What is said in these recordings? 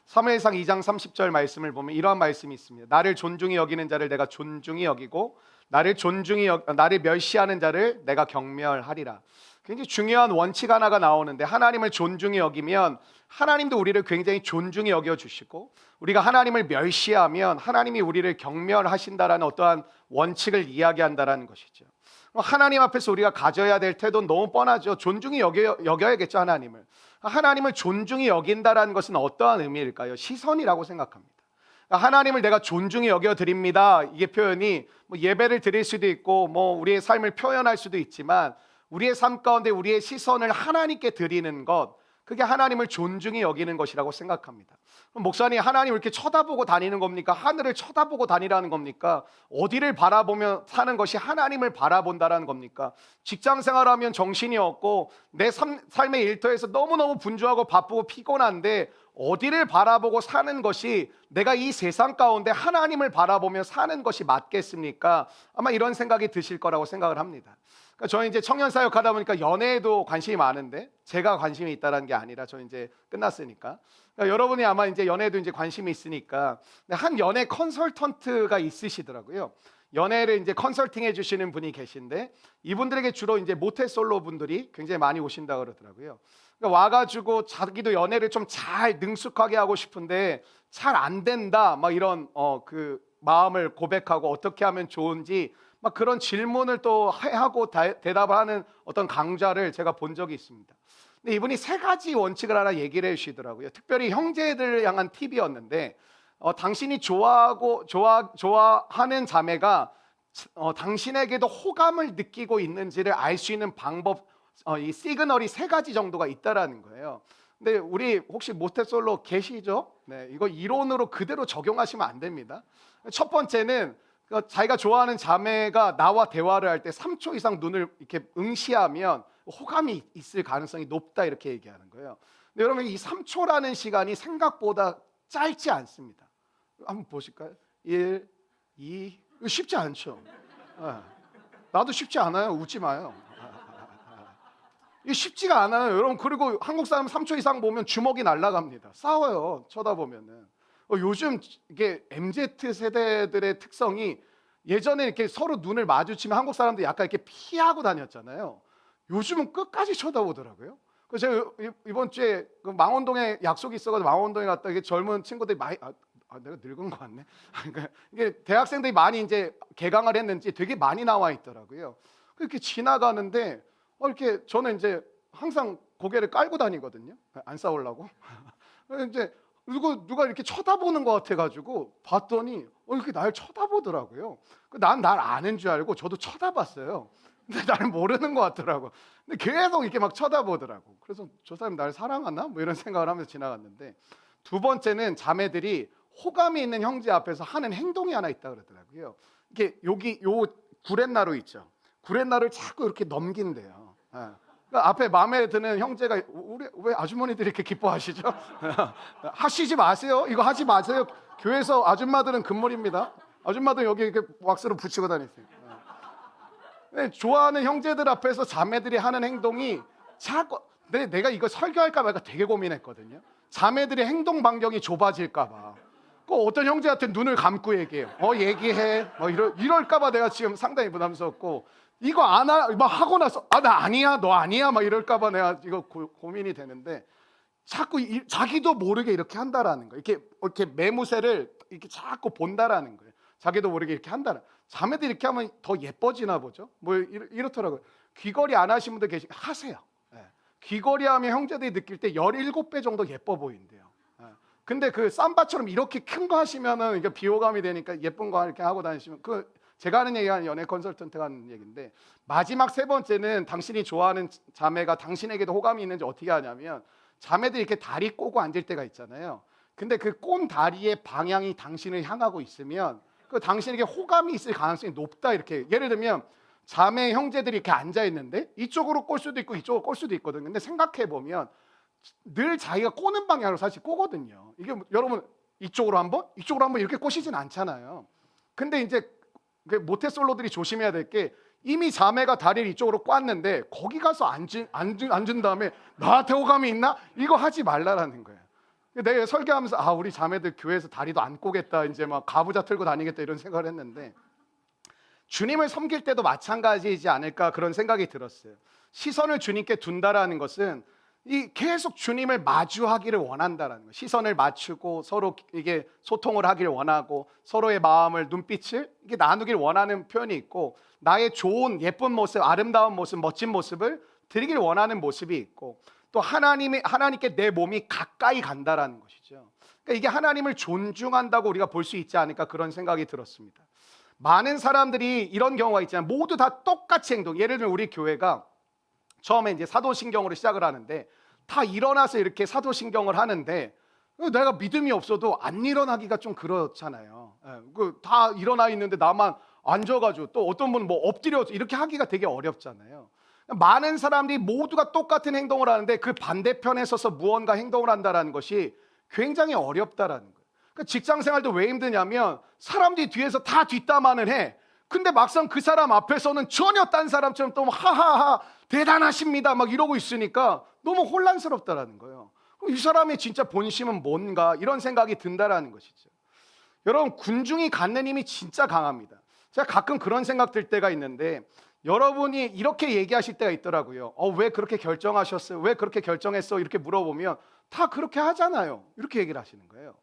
사무엘상 2장 30절 말씀을 보면 이러한 말씀이 있습니다. 나를 존중히 여기는 자를 내가 존중히 여기고 나를 멸시하는 자를 내가 경멸하리라. 굉장히 중요한 원칙 하나가 나오는데, 하나님을 존중히 여기면 하나님도 우리를 굉장히 존중히 여겨 주시고, 우리가 하나님을 멸시하면 하나님이 우리를 경멸하신다라는 어떠한 원칙을 이야기한다라는 것이죠. 하나님 앞에서 우리가 가져야 될 태도는 너무 뻔하죠. 존중히 여겨야겠죠. 하나님을 존중히 여긴다라는 것은 어떠한 의미일까요? 시선이라고 생각합니다. 하나님을 내가 존중히 여겨드립니다, 이게 표현이 예배를 드릴 수도 있고 우리의 삶을 표현할 수도 있지만, 우리의 삶 가운데 우리의 시선을 하나님께 드리는 것, 그게 하나님을 존중히 여기는 것이라고 생각합니다. 목사님, 하나님을 이렇게 쳐다보고 다니는 겁니까? 하늘을 쳐다보고 다니라는 겁니까? 어디를 바라보며 사는 것이 하나님을 바라본다라는 겁니까? 직장 생활하면 정신이 없고 내 삶의 일터에서 너무너무 분주하고 바쁘고 피곤한데 어디를 바라보고 사는 것이 내가 이 세상 가운데 하나님을 바라보며 사는 것이 맞겠습니까? 아마 이런 생각이 드실 거라고 생각을 합니다. 저는 이제 청년 사역 하다 보니까 연애에도 관심이 많은데, 제가 관심이 있다는 게 아니라 저는 이제 끝났으니까. 여러분이 아마 이제 연애에도 이제 관심이 있으니까, 한 연애 컨설턴트가 있으시더라고요. 연애를 이제 컨설팅 해주시는 분이 계신데, 이분들에게 주로 이제 모태솔로 분들이 굉장히 많이 오신다 그러더라고요. 그러니까 와가지고 자기도 연애를 좀 잘 능숙하게 하고 싶은데 잘 안 된다, 막 이런 그 마음을 고백하고 어떻게 하면 좋은지 막 그런 질문을 또 하고 대답을 하는 어떤 강좌를 제가 본 적이 있습니다. 근데 이분이 세 가지 원칙을 하나 얘기를 해주시더라고요. 특별히 형제들을 향한 팁이었는데, 당신이 좋아하는 자매가 당신에게도 호감을 느끼고 있는지를 알 수 있는 방법, 이 시그널이 세 가지 정도가 있다라는 거예요. 근데 우리 혹시 모태솔로 계시죠? 네, 이거 이론으로 그대로 적용하시면 안 됩니다. 첫 번째는 자기가 좋아하는 자매가 나와 대화를 할 때 3초 이상 눈을 이렇게 응시하면 호감이 있을 가능성이 높다, 이렇게 얘기하는 거예요. 근데 여러분, 이 3초라는 시간이 생각보다 짧지 않습니다. 한번 보실까요? 1, 2, 쉽지 않죠. 나도 쉽지 않아요. 웃지 마요. 이게 쉽지가 않아요, 여러분. 그리고 한국 사람 3초 이상 보면 주먹이 날아갑니다. 싸워요, 쳐다보면은. 요즘 이게 MZ 세대들의 특성이, 예전에 이렇게 서로 눈을 마주치면 한국 사람들이 약간 이렇게 피하고 다녔잖아요. 요즘은 끝까지 쳐다보더라고요. 그래서 제가 이번 주에 그 망원동에 약속이 있어가지고 망원동에 갔다, 이게 젊은 친구들이 많이 내가 늙은 것 같네. 그러니까 이게 대학생들이 많이 이제 개강을 했는지 되게 많이 나와 있더라고요. 그렇게 지나가는데 이렇게 저는 이제 항상 고개를 깔고 다니거든요. 안 싸우려고. 이제 누가 이렇게 쳐다보는 것 같아가지고 봤더니 이렇게 날 쳐다보더라고요. 난 날 아는 줄 알고 저도 쳐다봤어요. 근데 날 모르는 것 같더라고. 근데 계속 이렇게 막 쳐다보더라고. 그래서 저 사람 날 사랑하나? 뭐 이런 생각을 하면서 지나갔는데, 두 번째는 자매들이 호감이 있는 형제 앞에서 하는 행동이 하나 있다 그러더라고요. 이게 여기 요 구렛나루 있죠. 구렛나루를 자꾸 이렇게 넘긴대요. 그러니까 앞에 마음에 드는 형제가, 우리 왜 아주머니들이 이렇게 기뻐하시죠? 하시지 마세요. 이거 하지 마세요. 교회에서 아줌마들은 금물입니다. 아줌마들 여기 이렇게 왁스로 붙이고 다니세요. 좋아하는 형제들 앞에서 자매들이 하는 행동이 자꾸, 내가 이거 설교할까 말까 되게 고민했거든요. 자매들의 행동 반경이 좁아질까 봐. 어떤 형제한테 눈을 감고 얘기해요. 얘기해. 이럴까 봐 내가 지금 상당히 부담스럽고, 이거 안 하고 나서 나 아니야, 너 아니야, 막 이럴까 봐 내가 이거 고민이 되는데, 자꾸 자기도 모르게 이렇게 한다라는 거예요. 이렇게 매무새를 이렇게 자꾸 본다라는 거예요. 자기도 모르게 이렇게 한다는. 자매들이 이렇게 하면 더 예뻐지나 보죠. 이렇더라고요. 귀걸이 안 하신 분들 하세요. 귀걸이 하면 형제들이 느낄 때 17배 정도 예뻐 보인대요. 근데 그 쌈바처럼 이렇게 큰 거 하시면은 이게 비호감이 되니까 예쁜 거 이렇게 하고 다니시면, 제가 하는 얘기가 연애 컨설턴트가 하는 얘기인데, 마지막 세 번째는 당신이 좋아하는 자매가 당신에게도 호감이 있는지 어떻게 하냐면, 자매들이 이렇게 다리 꼬고 앉을 때가 있잖아요. 근데 그 꼰 다리의 방향이 당신을 향하고 있으면 당신에게 호감이 있을 가능성이 높다, 이렇게. 예를 들면 자매 형제들이 이렇게 앉아 있는데 이쪽으로 꼴 수도 있고 이쪽으로 꼴 수도 있거든요. 근데 생각해 보면 늘 자기가 꼬는 방향으로 사실 꼬거든요. 이게 여러분, 이쪽으로 한번 이렇게 꼬시진 않잖아요. 근데 이제 모태솔로들이 조심해야 될 게, 이미 자매가 다리를 이쪽으로 꽈는데 거기 가서 앉은 다음에 나한테 호감이 있나? 이거 하지 말라라는 거예요. 내가 설교하면서 우리 자매들 교회에서 다리도 안 꼬겠다, 이제 막 가부좌 틀고 다니겠다 이런 생각을 했는데, 주님을 섬길 때도 마찬가지이지 않을까 그런 생각이 들었어요. 시선을 주님께 둔다라는 것은 이 계속 주님을 마주하기를 원한다라는 거예요. 시선을 맞추고 서로 이게 소통을 하기를 원하고 서로의 마음을, 눈빛을 이게 나누길 원하는 표현이 있고, 나의 좋은 예쁜 모습, 아름다운 모습, 멋진 모습을 드리길 원하는 모습이 있고, 또 하나님께 내 몸이 가까이 간다라는 것이죠. 그러니까 이게 하나님을 존중한다고 우리가 볼 수 있지 않을까 그런 생각이 들었습니다. 많은 사람들이 이런 경우가 있잖아요. 모두 다 똑같이 행동. 예를 들면 우리 교회가 처음에 이제 사도신경으로 시작을 하는데, 다 일어나서 이렇게 사도신경을 하는데 내가 믿음이 없어도 안 일어나기가 좀 그렇잖아요. 다 일어나 있는데 나만 앉아가지고, 또 어떤 분은 뭐 엎드려서 이렇게 하기가 되게 어렵잖아요. 많은 사람들이 모두가 똑같은 행동을 하는데 그 반대편에 서서 무언가 행동을 한다는 것이 굉장히 어렵다라는 거예요. 그러니까 직장 생활도 왜 힘드냐면 사람들이 뒤에서 다 뒷담화를 해. 근데 막상 그 사람 앞에서는 전혀 딴 사람처럼 또 하하하 대단하십니다 막 이러고 있으니까 너무 혼란스럽다라는 거예요. 이 사람의 진짜 본심은 뭔가 이런 생각이 든다라는 것이죠. 여러분, 군중이 갖는 힘이 진짜 강합니다. 제가 가끔 그런 생각 들 때가 있는데, 여러분이 이렇게 얘기하실 때가 있더라고요. 왜 그렇게 결정하셨어요? 왜 그렇게 결정했어? 이렇게 물어보면 다 그렇게 하잖아요. 이렇게 얘기를 하시는 거예요.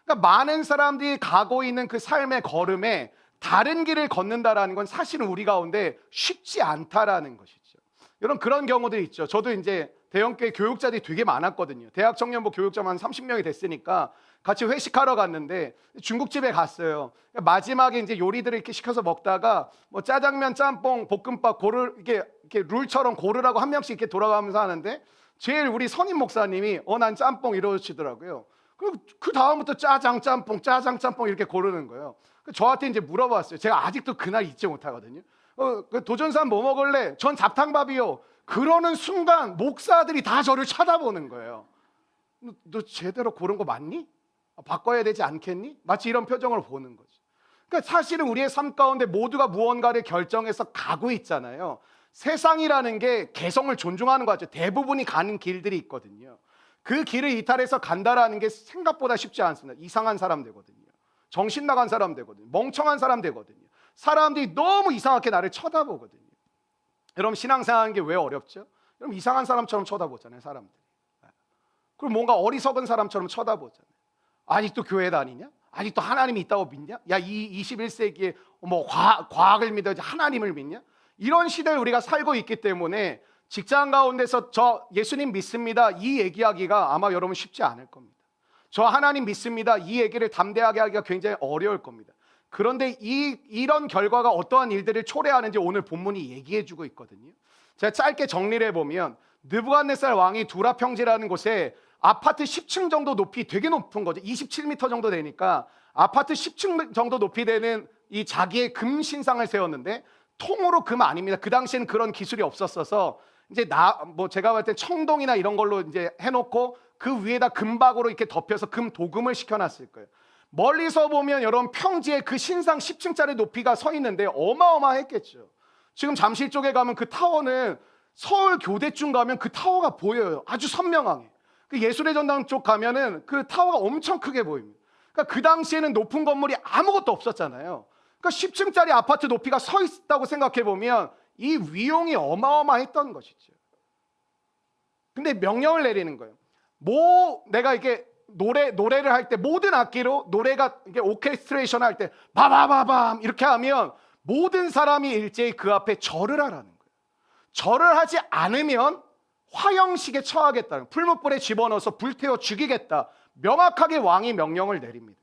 그러니까 많은 사람들이 가고 있는 그 삶의 걸음에 다른 길을 걷는다라는 건 사실은 우리 가운데 쉽지 않다라는 것이죠. 여러분, 그런 경우들이 있죠. 저도 이제 대형교회 교육자들이 되게 많았거든요. 대학 청년부 교육자만 한 30명이 됐으니까 같이 회식하러 갔는데 중국집에 갔어요. 마지막에 이제 요리들을 이렇게 시켜서 먹다가 뭐 짜장면, 짬뽕, 볶음밥 이렇게 룰처럼 고르라고 한 명씩 이렇게 돌아가면서 하는데, 제일 우리 선임 목사님이 난 짬뽕 이러시더라고요. 그 다음부터 짜장 짬뽕 이렇게 고르는 거예요. 저한테 이제 물어봤어요. 제가 아직도 그날 잊지 못하거든요. 도전산 뭐 먹을래? 전 잡탕밥이요. 그러는 순간 목사들이 다 저를 쳐다보는 거예요. 너 제대로 고른 거 맞니? 바꿔야 되지 않겠니? 마치 이런 표정을 보는 거죠. 그러니까 사실은 우리의 삶 가운데 모두가 무언가를 결정해서 가고 있잖아요. 세상이라는 게 개성을 존중하는 거죠. 대부분이 가는 길들이 있거든요. 그 길을 이탈해서 간다라는 게 생각보다 쉽지 않습니다. 이상한 사람 되거든요. 정신 나간 사람 되거든요. 멍청한 사람 되거든요. 사람들이 너무 이상하게 나를 쳐다보거든요. 여러분, 신앙생활하는 게 왜 어렵죠? 여러분, 이상한 사람처럼 쳐다보잖아요, 사람들이. 그리고 뭔가 어리석은 사람처럼 쳐다보잖아요. 아직도 교회 다니냐? 아직도 하나님이 있다고 믿냐? 야, 이 21세기에 뭐 과학을 믿어야지 하나님을 믿냐? 이런 시대를 우리가 살고 있기 때문에 직장 가운데서 저 예수님 믿습니다 이 얘기하기가 아마 여러분 쉽지 않을 겁니다. 저 하나님 믿습니다 이 얘기를 담대하게 하기가 굉장히 어려울 겁니다. 그런데 이런 결과가 어떠한 일들을 초래하는지 오늘 본문이 얘기해 주고 있거든요. 제가 짧게 정리를 해보면, 느부갓네살 왕이 두라 평지라는 곳에 아파트 10층 정도 높이, 되게 높은 거죠. 27m 정도 되니까 아파트 10층 정도 높이 되는 이 자기의 금 신상을 세웠는데, 통으로 금 아닙니다. 그 당시에는 그런 기술이 없었어서 이제 제가 볼 때 청동이나 이런 걸로 이제 해놓고 그 위에다 금박으로 이렇게 덮여서 금 도금을 시켜놨을 거예요. 멀리서 보면 여러분, 평지에 그 신상 10층짜리 높이가 서 있는데 어마어마했겠죠. 지금 잠실 쪽에 가면 그 타워는, 서울 교대쯤 가면 그 타워가 보여요. 아주 선명하게. 그 예술의 전당 쪽 가면은 그 타워가 엄청 크게 보입니다. 그러니까 그 당시에는 높은 건물이 아무것도 없었잖아요. 그러니까 10층짜리 아파트 높이가 서 있다고 생각해 보면 이 위용이 어마어마했던 것이죠. 근데 명령을 내리는 거예요. 내가 이게 노래를 할 때 모든 악기로 노래가 이게 오케스트레이션 할 때 바바바밤 이렇게 하면 모든 사람이 일제히 그 앞에 절을 하라는 거예요. 절을 하지 않으면 화형식에 처하겠다는, 풀무불에 집어넣어서 불태워 죽이겠다, 명확하게 왕이 명령을 내립니다.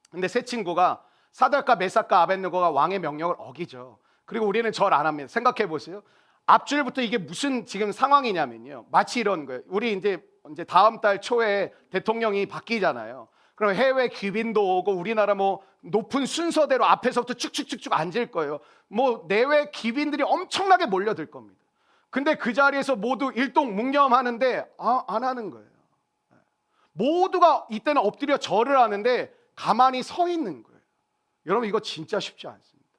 근데 세 친구가, 사드락과 메삭과 아벳느고가 왕의 명령을 어기죠. 그리고 우리는 절 안 합니다. 생각해 보세요. 앞줄부터 이게 무슨 지금 상황이냐면요, 마치 이런 거예요. 우리 이제 다음 달 초에 대통령이 바뀌잖아요. 그럼 해외 귀빈도 오고 우리나라 뭐 높은 순서대로 앞에서부터 쭉쭉쭉쭉 앉을 거예요. 뭐 내외 귀빈들이 엄청나게 몰려들 겁니다. 근데 그 자리에서 모두 일동묵념하는데 안 하는 거예요. 모두가 이때는 엎드려 절을 하는데 가만히 서 있는 거예요. 여러분, 이거 진짜 쉽지 않습니다.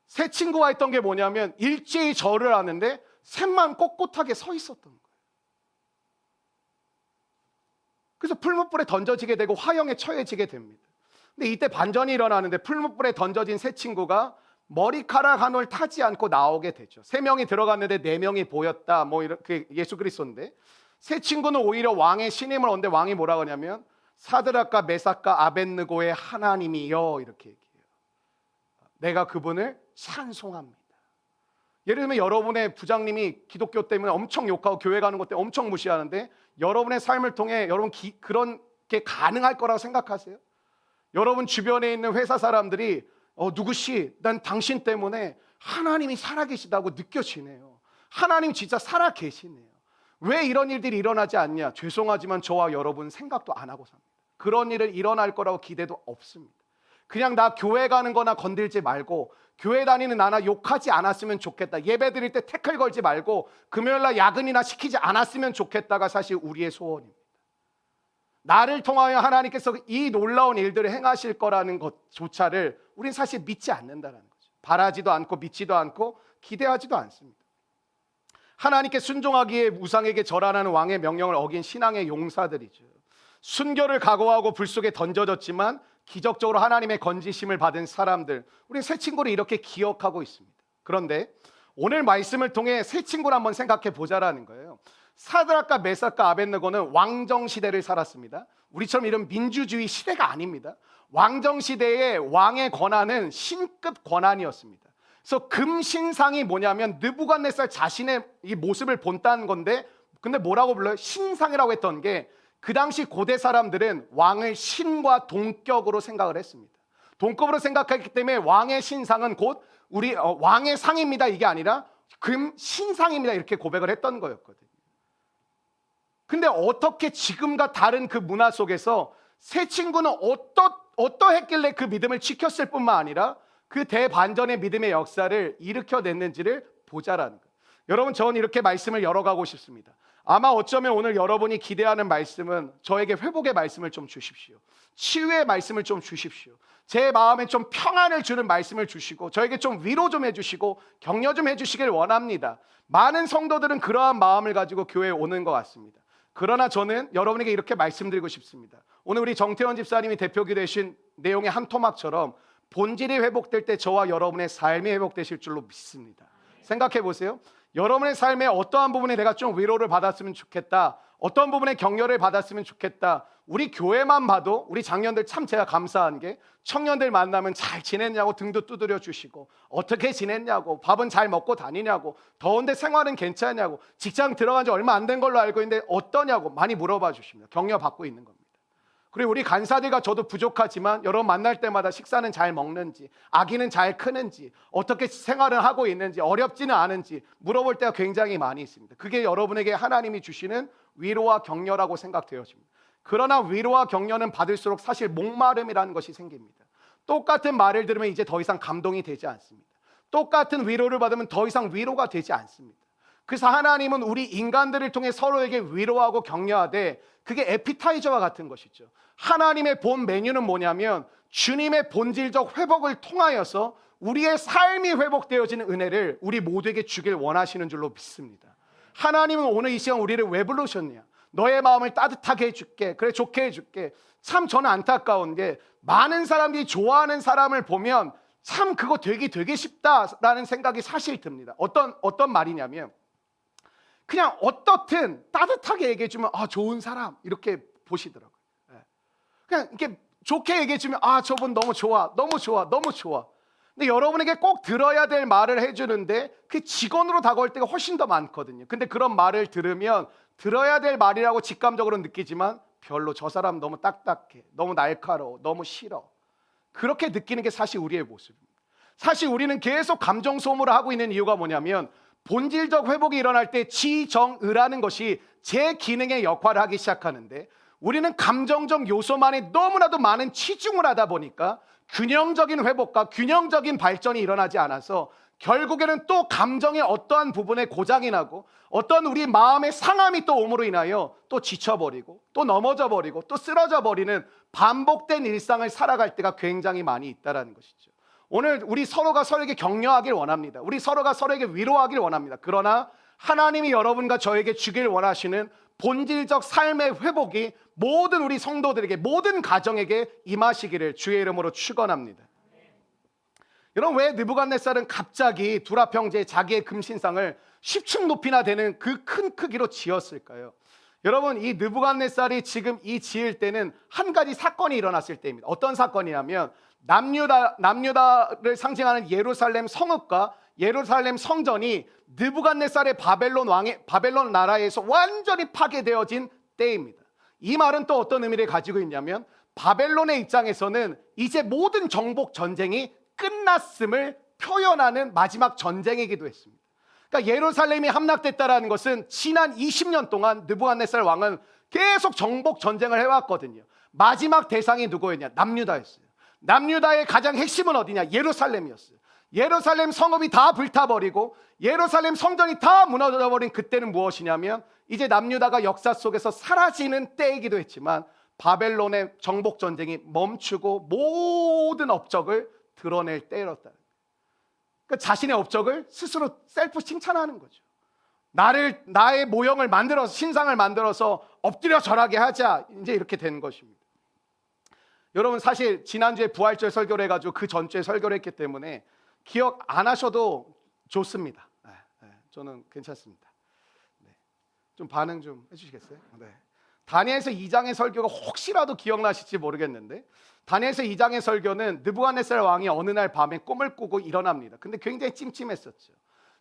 세 친구가 했던 게 뭐냐면 일제히 절을 하는데 셋만 꼿꼿하게 서 있었던 거예요. 그래서 풀무불에 던져지게 되고 화형에 처해지게 됩니다. 근데 이때 반전이 일어나는데 풀무불에 던져진 세 친구가 머리카락 한 올 타지 않고 나오게 되죠. 세 명이 들어갔는데 네 명이 보였다. 뭐 이렇게 예수 그리스도인데 세 친구는 오히려 왕의 신임을 얻는데 왕이 뭐라고 하냐면 사드락과 메삭과 아벳느고의 하나님이여 이렇게 얘기해요. 내가 그분을 찬송합니다. 예를 들면 여러분의 부장님이 기독교 때문에 엄청 욕하고 교회 가는 것 때문에 엄청 무시하는데 여러분의 삶을 통해 여러분 그런 게 가능할 거라고 생각하세요? 여러분 주변에 있는 회사 사람들이 누구씨 난 당신 때문에 하나님이 살아계시다고 느껴지네요. 하나님 진짜 살아계시네요. 왜 이런 일들이 일어나지 않냐? 죄송하지만 저와 여러분 생각도 안 하고 삽니다. 그런 일을 일어날 거라고 기대도 없습니다. 그냥 나 교회 가는 거나 건들지 말고 교회 다니는 나나 욕하지 않았으면 좋겠다. 예배 드릴 때 태클 걸지 말고 금요일날 야근이나 시키지 않았으면 좋겠다가 사실 우리의 소원입니다. 나를 통하여 하나님께서 이 놀라운 일들을 행하실 거라는 것조차를 우리는 사실 믿지 않는다는 거죠. 바라지도 않고 믿지도 않고 기대하지도 않습니다. 하나님께 순종하기에 우상에게 절하라는 왕의 명령을 어긴 신앙의 용사들이죠. 순교를 각오하고 불 속에 던져졌지만 기적적으로 하나님의 건지심을 받은 사람들, 우리 세 친구를 이렇게 기억하고 있습니다. 그런데 오늘 말씀을 통해 세 친구를 한번 생각해 보자라는 거예요. 사드락과 메삭과 아벳느고는 왕정 시대를 살았습니다. 우리처럼 이런 민주주의 시대가 아닙니다. 왕정 시대의 왕의 권한은 신급 권한이었습니다. 그래서 금신상이 뭐냐면 느부갓네살 자신의 이 모습을 본다는 건데, 근데 뭐라고 불러요? 신상이라고 했던 게 그 당시 고대 사람들은 왕을 신과 동격으로 생각을 했습니다. 동급으로 생각했기 때문에 왕의 신상은 곧 우리 왕의 상입니다 이게 아니라 금신상입니다 이렇게 고백을 했던 거였거든요. 근데 어떻게 지금과 다른 그 문화 속에서 세 친구는 어떠했길래 그 믿음을 지켰을 뿐만 아니라 그 대반전의 믿음의 역사를 일으켜냈는지를 보자라는 거예요. 여러분, 저는 이렇게 말씀을 열어가고 싶습니다. 아마 어쩌면 오늘 여러분이 기대하는 말씀은 저에게 회복의 말씀을 좀 주십시오. 치유의 말씀을 좀 주십시오. 제 마음에 좀 평안을 주는 말씀을 주시고 저에게 좀 위로 좀 해주시고 격려 좀 해주시길 원합니다. 많은 성도들은 그러한 마음을 가지고 교회에 오는 것 같습니다. 그러나 저는 여러분에게 이렇게 말씀드리고 싶습니다. 오늘 우리 정태원 집사님이 대표기도 해주신 내용의 한 토막처럼 본질이 회복될 때 저와 여러분의 삶이 회복되실 줄로 믿습니다. 생각해 보세요. 여러분의 삶의 어떠한 부분에 내가 좀 위로를 받았으면 좋겠다, 어떤 부분에 격려를 받았으면 좋겠다. 우리 교회만 봐도 우리 장년들 참 제가 감사한 게 청년들 만나면 잘 지냈냐고 등도 두드려 주시고 어떻게 지냈냐고, 밥은 잘 먹고 다니냐고, 더운데 생활은 괜찮냐고, 직장 들어간 지 얼마 안 된 걸로 알고 있는데 어떠냐고 많이 물어봐 주십니다. 격려 받고 있는 겁니다. 그리고 우리 간사들과 저도 부족하지만 여러분 만날 때마다 식사는 잘 먹는지, 아기는 잘 크는지, 어떻게 생활을 하고 있는지, 어렵지는 않은지 물어볼 때가 굉장히 많이 있습니다. 그게 여러분에게 하나님이 주시는 위로와 격려라고 생각되어집니다. 그러나 위로와 격려는 받을수록 사실 목마름이라는 것이 생깁니다. 똑같은 말을 들으면 이제 더 이상 감동이 되지 않습니다. 똑같은 위로를 받으면 더 이상 위로가 되지 않습니다. 그래서 하나님은 우리 인간들을 통해 서로에게 위로하고 격려하되 그게 에피타이저와 같은 것이죠. 하나님의 본 메뉴는 뭐냐면 주님의 본질적 회복을 통하여서 우리의 삶이 회복되어지는 은혜를 우리 모두에게 주길 원하시는 줄로 믿습니다. 하나님은 오늘 이 시간 우리를 왜 부르셨냐? 너의 마음을 따뜻하게 해줄게, 그래 좋게 해줄게. 참 저는 안타까운 게 많은 사람들이 좋아하는 사람을 보면 참 그거 되게 쉽다라는 생각이 사실 듭니다. 어떤 말이냐면 그냥 어떻든 따뜻하게 얘기해주면 좋은 사람 이렇게 보시더라고요. 그냥 이렇게 좋게 얘기해주면 저분 너무 좋아, 너무 좋아, 너무 좋아. 근데 여러분에게 꼭 들어야 될 말을 해주는데 그 직원으로 다가올 때가 훨씬 더 많거든요. 근데 그런 말을 들으면 들어야 될 말이라고 직감적으로 느끼지만 별로 저 사람 너무 딱딱해, 너무 날카로워, 너무 싫어, 그렇게 느끼는 게 사실 우리의 모습입니다. 사실 우리는 계속 감정 소모를 하고 있는 이유가 뭐냐면 본질적 회복이 일어날 때 지정의라는 것이 제 기능의 역할을 하기 시작하는데 우리는 감정적 요소만에 너무나도 많은 치중을 하다 보니까 균형적인 회복과 균형적인 발전이 일어나지 않아서 결국에는 또 감정의 어떠한 부분에 고장이 나고 어떤 우리 마음의 상함이 또 옴으로 인하여 또 지쳐버리고 또 넘어져 버리고 또 쓰러져 버리는 반복된 일상을 살아갈 때가 굉장히 많이 있다는 것이죠. 오늘 우리 서로가 서로에게 격려하길 원합니다. 우리 서로가 서로에게 위로하길 원합니다. 그러나 하나님이 여러분과 저에게 주길 원하시는 본질적 삶의 회복이 모든 우리 성도들에게, 모든 가정에게 임하시기를 주의 이름으로 축원합니다. 여러분, 왜 느부갓네살은 갑자기 두랍 형제의 자기의 금신상을 10층 높이나 되는 그 큰 크기로 지었을까요? 여러분, 이 느부갓네살이 지금 이 지을 때는 한 가지 사건이 일어났을 때입니다. 어떤 사건이냐면 남유다를 상징하는 예루살렘 성읍과 예루살렘 성전이 느부갓네살의 바벨론 나라에서 완전히 파괴되어진 때입니다. 이 말은 또 어떤 의미를 가지고 있냐면 바벨론의 입장에서는 이제 모든 정복 전쟁이 끝났음을 표현하는 마지막 전쟁이기도 했습니다. 그러니까 예루살렘이 함락됐다라는 것은 지난 20년 동안 느부갓네살 왕은 계속 정복 전쟁을 해왔거든요. 마지막 대상이 누구였냐? 남유다였어요. 남유다의 가장 핵심은 어디냐? 예루살렘이었어요. 예루살렘 성읍이 다 불타버리고 예루살렘 성전이 다 무너져버린 그때는 무엇이냐면 이제 남유다가 역사 속에서 사라지는 때이기도 했지만 바벨론의 정복 전쟁이 멈추고 모든 업적을 드러낼 때였다. 그러니까 자신의 업적을 스스로 셀프 칭찬하는 거죠. 나의 모형을 만들어서, 신상을 만들어서 엎드려 절하게 하자, 이제 이렇게 된 것입니다. 여러분, 사실 지난주에 부활절 설교를 해가지고 그 전주에 설교를 했기 때문에 기억 안 하셔도 좋습니다. 저는 괜찮습니다. 좀 반응 좀 해주시겠어요? 다니엘서 2장의 설교가 혹시라도 기억나실지 모르겠는데, 다니엘서 2장의 설교는 느부갓네살 왕이 어느 날 밤에 꿈을 꾸고 일어납니다. 근데 굉장히 찜찜했었죠.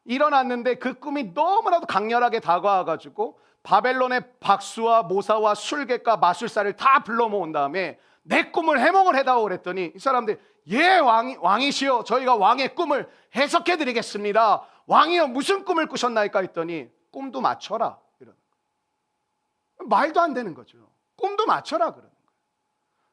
일어났는데 그 꿈이 너무나도 강렬하게 다가와가지고 바벨론의 박수와 모사와 술객과 마술사를 다 불러 모은 다음에 내 꿈을 해몽을 해다오 그랬더니 이 사람들, 예, 왕이시여, 저희가 왕의 꿈을 해석해 드리겠습니다. 왕이여, 무슨 꿈을 꾸셨나이까 했더니 꿈도 맞춰라, 이런. 말도 안 되는 거죠. 꿈도 맞춰라 그러는 거예요.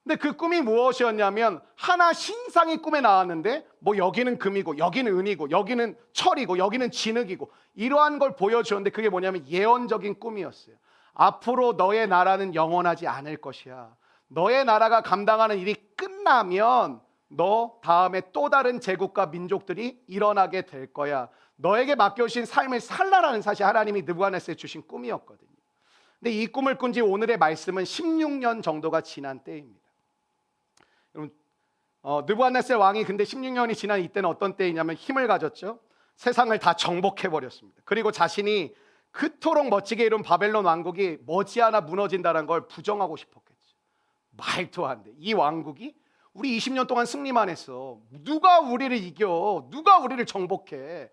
근데 그 꿈이 무엇이었냐면 하나 신상이 꿈에 나왔는데 뭐 여기는 금이고 여기는 은이고 여기는 철이고 여기는 진흙이고 이러한 걸 보여주었는데 그게 뭐냐면 예언적인 꿈이었어요. 앞으로 너의 나라는 영원하지 않을 것이야. 너의 나라가 감당하는 일이 끝나면 너 다음에 또 다른 제국과 민족들이 일어나게 될 거야. 너에게 맡겨주신 삶을 살라라는 사실 하나님이 느부갓네살에 주신 꿈이었거든요. 근데 이 꿈을 꾼 지 오늘의 말씀은 16년 정도가 지난 때입니다. 여러분, 느부갓네살 왕이 근데 16년이 지난 이때는 어떤 때이냐면 힘을 가졌죠. 세상을 다 정복해버렸습니다. 그리고 자신이 그토록 멋지게 이룬 바벨론 왕국이 머지않아 무너진다는 걸 부정하고 싶었겠죠. 말도 안 돼. 이 왕국이 우리 20년 동안 승리만 했어. 누가 우리를 이겨? 누가 우리를 정복해?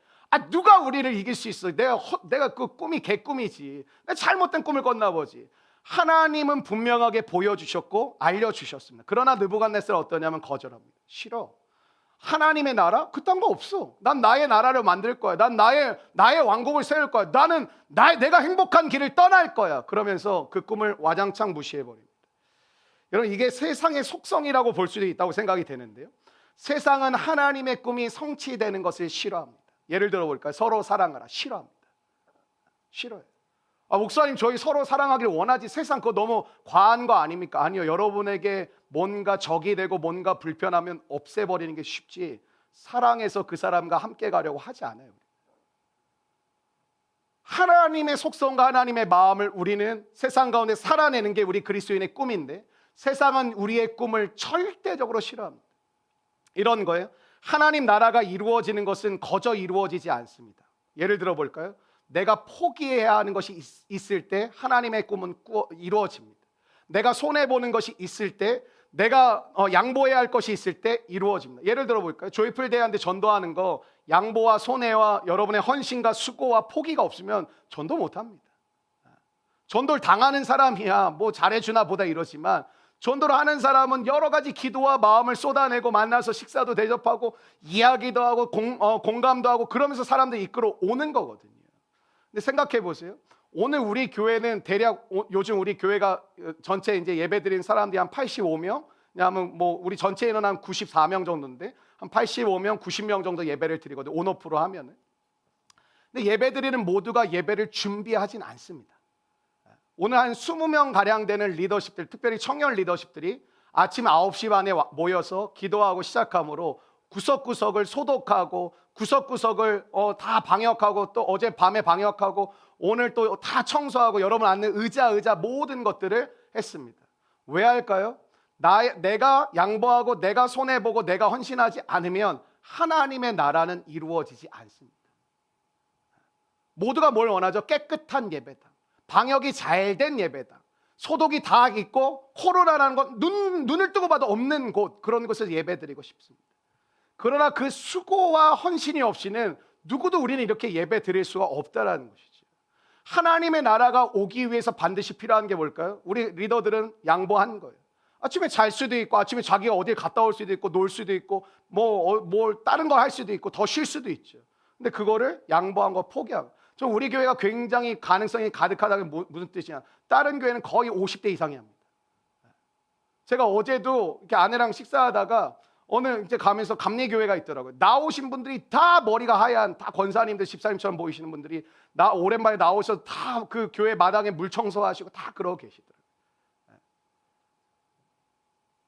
누가 우리를 이길 수 있어? 내가 그 꿈이 개꿈이지. 내가 잘못된 꿈을 꿨나 보지. 하나님은 분명하게 보여주셨고 알려주셨습니다. 그러나 느부갓네살은 어떠냐면 거절합니다. 싫어. 하나님의 나라? 그딴 거 없어. 난 나의 나라를 만들 거야. 난 나의 왕국을 세울 거야. 나는 내가 행복한 길을 떠날 거야. 그러면서 그 꿈을 와장창 무시해버립니다. 여러분, 이게 세상의 속성이라고 볼 수도 있다고 생각이 되는데요. 세상은 하나님의 꿈이 성취되는 것을 싫어합니다. 예를 들어 볼까요? 서로 사랑하라. 싫어합니다. 싫어요. 목사님, 저희 서로 사랑하길 원하지. 세상 그거 너무 과한 거 아닙니까? 아니요. 여러분에게 뭔가 적이 되고 뭔가 불편하면 없애버리는 게 쉽지 사랑해서 그 사람과 함께 가려고 하지 않아요. 하나님의 속성과 하나님의 마음을 우리는 세상 가운데 살아내는 게 우리 그리스도인의 꿈인데 세상은 우리의 꿈을 절대적으로 싫어합니다. 이런 거예요. 하나님 나라가 이루어지는 것은 거저 이루어지지 않습니다. 예를 들어 볼까요? 내가 포기해야 하는 것이 있을 때 하나님의 꿈은 이루어집니다. 내가 손해보는 것이 있을 때, 내가 양보해야 할 것이 있을 때 이루어집니다. 예를 들어 볼까요? 조이풀 대회한테 전도하는 거 양보와 손해와 여러분의 헌신과 수고와 포기가 없으면 전도 못합니다. 전도를 당하는 사람이야 뭐 잘해주나 보다 이러지만 전도를 하는 사람은 여러 가지 기도와 마음을 쏟아내고 만나서 식사도 대접하고 이야기도 하고 공감도 하고 그러면서 사람들 이끌어 오는 거거든요. 근데 생각해 보세요. 오늘 우리 교회는 대략 요즘 우리 교회가 전체 이제 예배 드린 사람들이 한 85명, 왜냐하면 뭐 우리 전체 인원 한 94명 정도인데 한 85명, 90명 정도 예배를 드리거든요. 온오프로 하면은. 근데 예배 드리는 모두가 예배를 준비하진 않습니다. 오늘 한 20명 가량 되는 리더십들, 특별히 청년 리더십들이 아침 9시 반에 모여서 기도하고 시작하므로 구석구석을 소독하고 구석구석을 다 방역하고 또 어제 밤에 방역하고 오늘 또 다 청소하고 여러분 앉는 의자 모든 것들을 했습니다. 왜 할까요? 내가 양보하고 내가 손해보고 내가 헌신하지 않으면 하나님의 나라는 이루어지지 않습니다. 모두가 뭘 원하죠? 깨끗한 예배당, 방역이 잘 된 예배당, 소독이 다 있고 코로나라는 건 눈을 뜨고 봐도 없는 곳, 그런 곳에서 예배드리고 싶습니다. 그러나 그 수고와 헌신이 없이는 누구도 우리는 이렇게 예배 드릴 수가 없다라는 것이죠. 하나님의 나라가 오기 위해서 반드시 필요한 게 뭘까요? 우리 리더들은 양보한 거예요. 아침에 잘 수도 있고 아침에 자기가 어딜 갔다 올 수도 있고 놀 수도 있고 뭘 다른 거 할 수도 있고 더 쉴 수도 있죠. 근데 그거를 양보한 거 포기한 거. 저 우리 교회가 굉장히 가능성이 가득하다는 게 무슨 뜻이냐? 다른 교회는 거의 50대 이상이 합니다. 제가 어제도 이렇게 아내랑 식사하다가 어느 이제 가면서 감리교회가 있더라고요. 나오신 분들이 다 머리가 하얀 다 권사님들 집사님처럼 보이시는 분들이 오랜만에 나오셔서 다 그 교회 마당에 물 청소하시고 다 그러고 계시더라고요.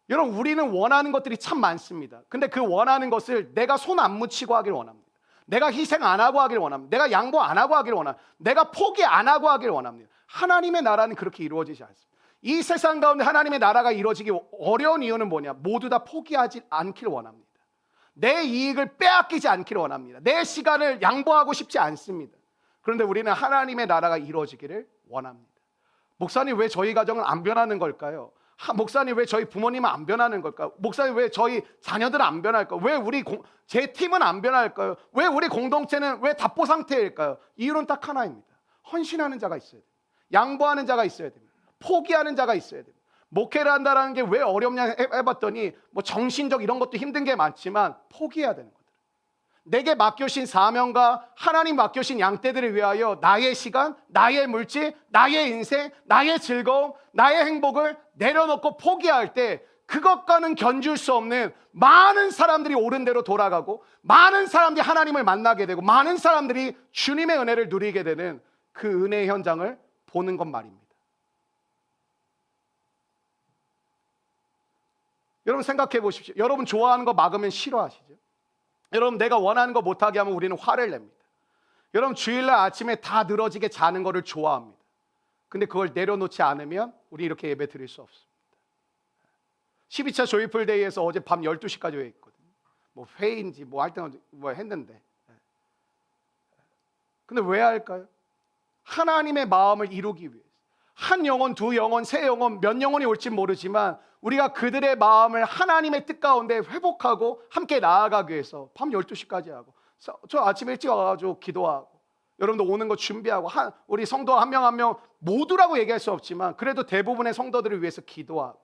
여러분 우리는 원하는 것들이 참 많습니다. 근데 그 원하는 것을 내가 손 안 묻히고 하길 원합니다. 내가 희생 안 하고 하길 원합니다. 내가 양보 안 하고 하길 원합니다. 내가 포기 안 하고 하길 원합니다. 하나님의 나라는 그렇게 이루어지지 않습니다. 이 세상 가운데 하나님의 나라가 이루어지기 어려운 이유는 뭐냐? 모두 다 포기하지 않길 원합니다. 내 이익을 빼앗기지 않길 원합니다. 내 시간을 양보하고 싶지 않습니다. 그런데 우리는 하나님의 나라가 이루어지기를 원합니다. 목사님 왜 저희 가정은 안 변하는 걸까요? 목사님 왜 저희 부모님은 안 변하는 걸까요? 목사님 왜 저희 자녀들은 안 변할까요? 왜 제 팀은 안 변할까요? 왜 우리 공동체는 왜 답보 상태일까요? 이유는 딱 하나입니다. 헌신하는 자가 있어야 됩니다. 양보하는 자가 있어야 됩니다. 포기하는 자가 있어야 됩니다. 목회를 한다는 게 왜 어렵냐 해봤더니 뭐 정신적 이런 것도 힘든 게 많지만 포기해야 되는 거예요. 내게 맡겨신 사명과 하나님 맡겨신 양떼들을 위하여 나의 시간, 나의 물질, 나의 인생, 나의 즐거움, 나의 행복을 내려놓고 포기할 때 그것과는 견줄 수 없는 많은 사람들이 옳은 대로 돌아가고 많은 사람들이 하나님을 만나게 되고 많은 사람들이 주님의 은혜를 누리게 되는 그 은혜의 현장을 보는 것 말입니다. 여러분 생각해 보십시오. 여러분 좋아하는 거 막으면 싫어하시죠? 여러분 내가 원하는 거 못하게 하면 우리는 화를 냅니다. 여러분 주일날 아침에 다 늘어지게 자는 거를 좋아합니다. 근데 그걸 내려놓지 않으면 우리 이렇게 예배 드릴 수 없습니다. 12차 조이풀 데이에서 어제 밤 12시까지 회 있거든요. 뭐 회인지 뭐 할 때는 뭐 했는데. 근데 왜 할까요? 하나님의 마음을 이루기 위해서. 한 영혼, 두 영혼, 세 영혼, 몇 영혼이 올지 모르지만 우리가 그들의 마음을 하나님의 뜻 가운데 회복하고 함께 나아가기 위해서 밤 12시까지 하고 저 아침에 일찍 와가지고 기도하고 여러분도 오는 거 준비하고 우리 성도 한 명 한 명 모두라고 얘기할 수 없지만 그래도 대부분의 성도들을 위해서 기도하고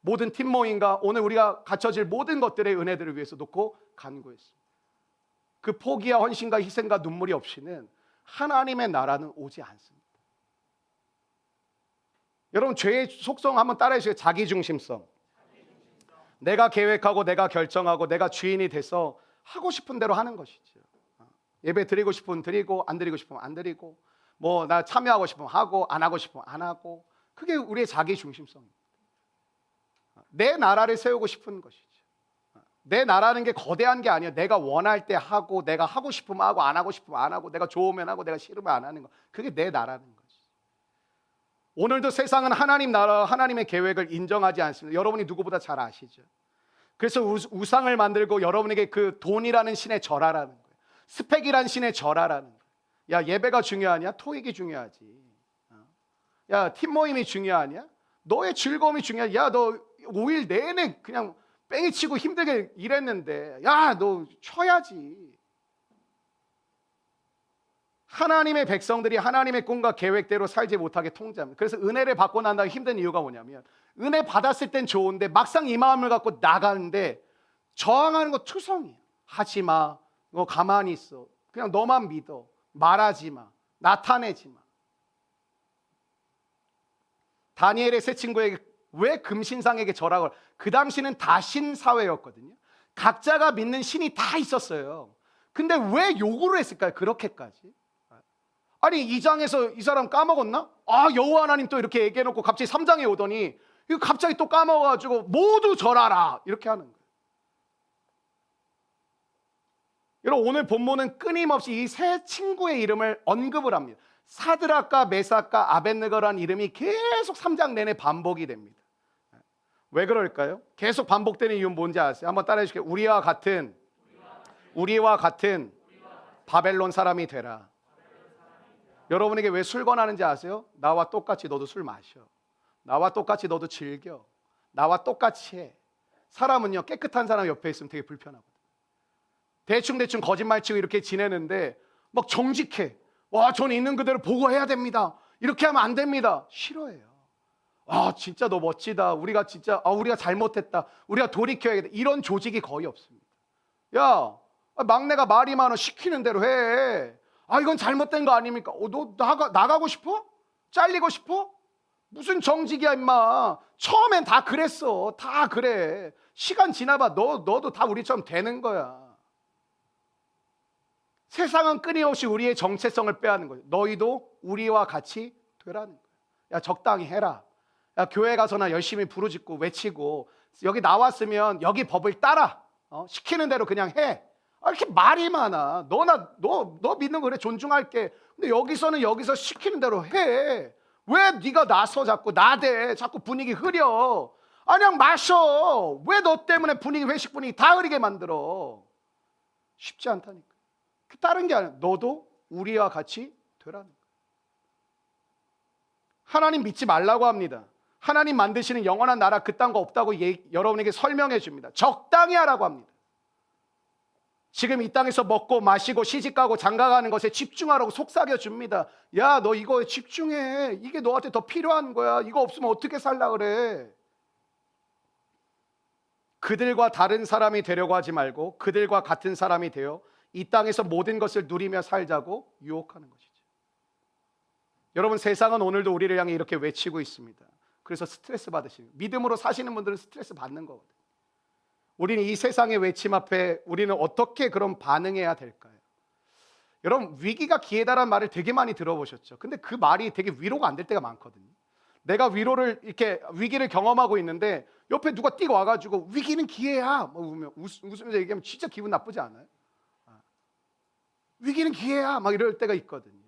모든 팀 모임과 오늘 우리가 갖춰질 모든 것들의 은혜들을 위해서 놓고 간구했습니다. 그 포기와 헌신과 희생과 눈물이 없이는 하나님의 나라는 오지 않습니다. 여러분 죄의 속성 한번 따라해 주세요. 자기중심성. 내가 계획하고 내가 결정하고 내가 주인이 돼서 하고 싶은 대로 하는 것이죠. 예배 드리고 싶으면 드리고 안 드리고 싶으면 안 드리고 뭐 나 참여하고 싶으면 하고 안 하고 싶으면 안 하고 그게 우리의 자기중심성입니다. 내 나라를 세우고 싶은 것이죠. 내 나라는 게 거대한 게 아니에요. 내가 원할 때 하고 내가 하고 싶으면 하고 안 하고 싶으면 안 하고 내가 좋으면 하고 내가 싫으면 안 하는 거. 그게 내 나라는 거죠. 오늘도 세상은 하나님 나라, 하나님의 계획을 인정하지 않습니다. 여러분이 누구보다 잘 아시죠. 그래서 우상을 만들고 여러분에게 그 돈이라는 신에 절하라는 거예요. 스펙이라는 신에 절하라는 거예요. 야 예배가 중요하냐? 토익이 중요하지. 야 팀 모임이 중요하냐? 너의 즐거움이 중요하냐? 야 너 5일 내내 그냥 뺑이 치고 힘들게 일했는데 야 너 쉬어야지. 하나님의 백성들이 하나님의 꿈과 계획대로 살지 못하게 통제합니다. 그래서 은혜를 받고 난 다음에 힘든 이유가 뭐냐면 은혜 받았을 땐 좋은데 막상 이 마음을 갖고 나가는데 저항하는 거 투성이에요. 하지 마. 너 가만히 있어. 그냥 너만 믿어. 말하지 마. 나타내지 마. 다니엘의 세 친구에게 왜 금신상에게 절하고 그 당시는 다신 사회였거든요. 각자가 믿는 신이 다 있었어요. 근데 왜 요구를 했을까요? 그렇게까지. 아니 2장에서 이 사람 까먹었나? 여호와 하나님 또 이렇게 얘기해놓고 갑자기 3장에 오더니 이거 갑자기 또 까먹어가지고 모두 절하라 이렇게 하는 거예요. 여러분 오늘 본문은 끊임없이 이 세 친구의 이름을 언급을 합니다. 사드락과 메삭과 아벳느고라는 이름이 계속 3장 내내 반복이 됩니다. 왜 그럴까요? 계속 반복되는 이유는 뭔지 아세요? 한번 따라해 주실게요. 우리와 같은 바벨론 사람이 되라. 여러분에게 왜 술 권하는지 아세요? 나와 똑같이 너도 술 마셔. 나와 똑같이 너도 즐겨. 나와 똑같이 해. 사람은요, 깨끗한 사람 옆에 있으면 되게 불편하거든. 대충 거짓말치고 이렇게 지내는데 막 정직해. 와, 저는 있는 그대로 보고해야 됩니다. 이렇게 하면 안 됩니다. 싫어해요. 아, 진짜 너 멋지다. 우리가 잘못했다. 우리가 돌이켜야겠다. 이런 조직이 거의 없습니다. 야, 막내가 말이 많아. 시키는 대로 해. 아, 이건 잘못된 거 아닙니까? 너 나가고 싶어? 잘리고 싶어? 무슨 정직이야 임마. 처음엔 다 그랬어. 다 그래. 시간 지나봐. 너도 다 우리처럼 되는 거야. 세상은 끊임없이 우리의 정체성을 빼앗는 거예요. 너희도 우리와 같이 되라는 거예요. 야, 적당히 해라. 야, 교회 가서나 열심히 부르짖고 외치고 여기 나왔으면 여기 법을 따라. 시키는 대로 그냥 해. 이렇게 말이 많아. 너 믿는 거 그래, 존중할게. 근데 여기서 시키는 대로 해. 왜 네가 나서 자꾸 나대, 자꾸 분위기 흐려. 그냥 마셔. 왜 너 때문에 회식 분위기 다 흐리게 만들어. 쉽지 않다니까. 다른 게 아니야. 너도 우리와 같이 되라는 거야. 하나님 믿지 말라고 합니다. 하나님 만드시는 영원한 나라 그딴 거 없다고 여러분에게 설명해 줍니다. 적당히 하라고 합니다. 지금 이 땅에서 먹고 마시고 시집가고 장가가는 것에 집중하라고 속삭여 줍니다. 야, 너 이거에 집중해. 이게 너한테 더 필요한 거야. 이거 없으면 어떻게 살라 그래. 그들과 다른 사람이 되려고 하지 말고 그들과 같은 사람이 되어 이 땅에서 모든 것을 누리며 살자고 유혹하는 것이죠. 여러분, 세상은 오늘도 우리를 향해 이렇게 외치고 있습니다. 그래서 스트레스 받으시는, 믿음으로 사시는 분들은 스트레스 받는 거거든요. 우리는 이 세상의 외침 앞에 우리는 어떻게 그런 반응해야 될까요? 여러분, 위기가 기회다라는 말을 되게 많이 들어보셨죠. 근데 그 말이 되게 위로가 안 될 때가 많거든요. 내가 위기를 경험하고 있는데 옆에 누가 뛰고 와가지고 위기는 기회야 웃으면서 얘기하면 진짜 기분 나쁘지 않아요? 위기는 기회야 막 이럴 때가 있거든요.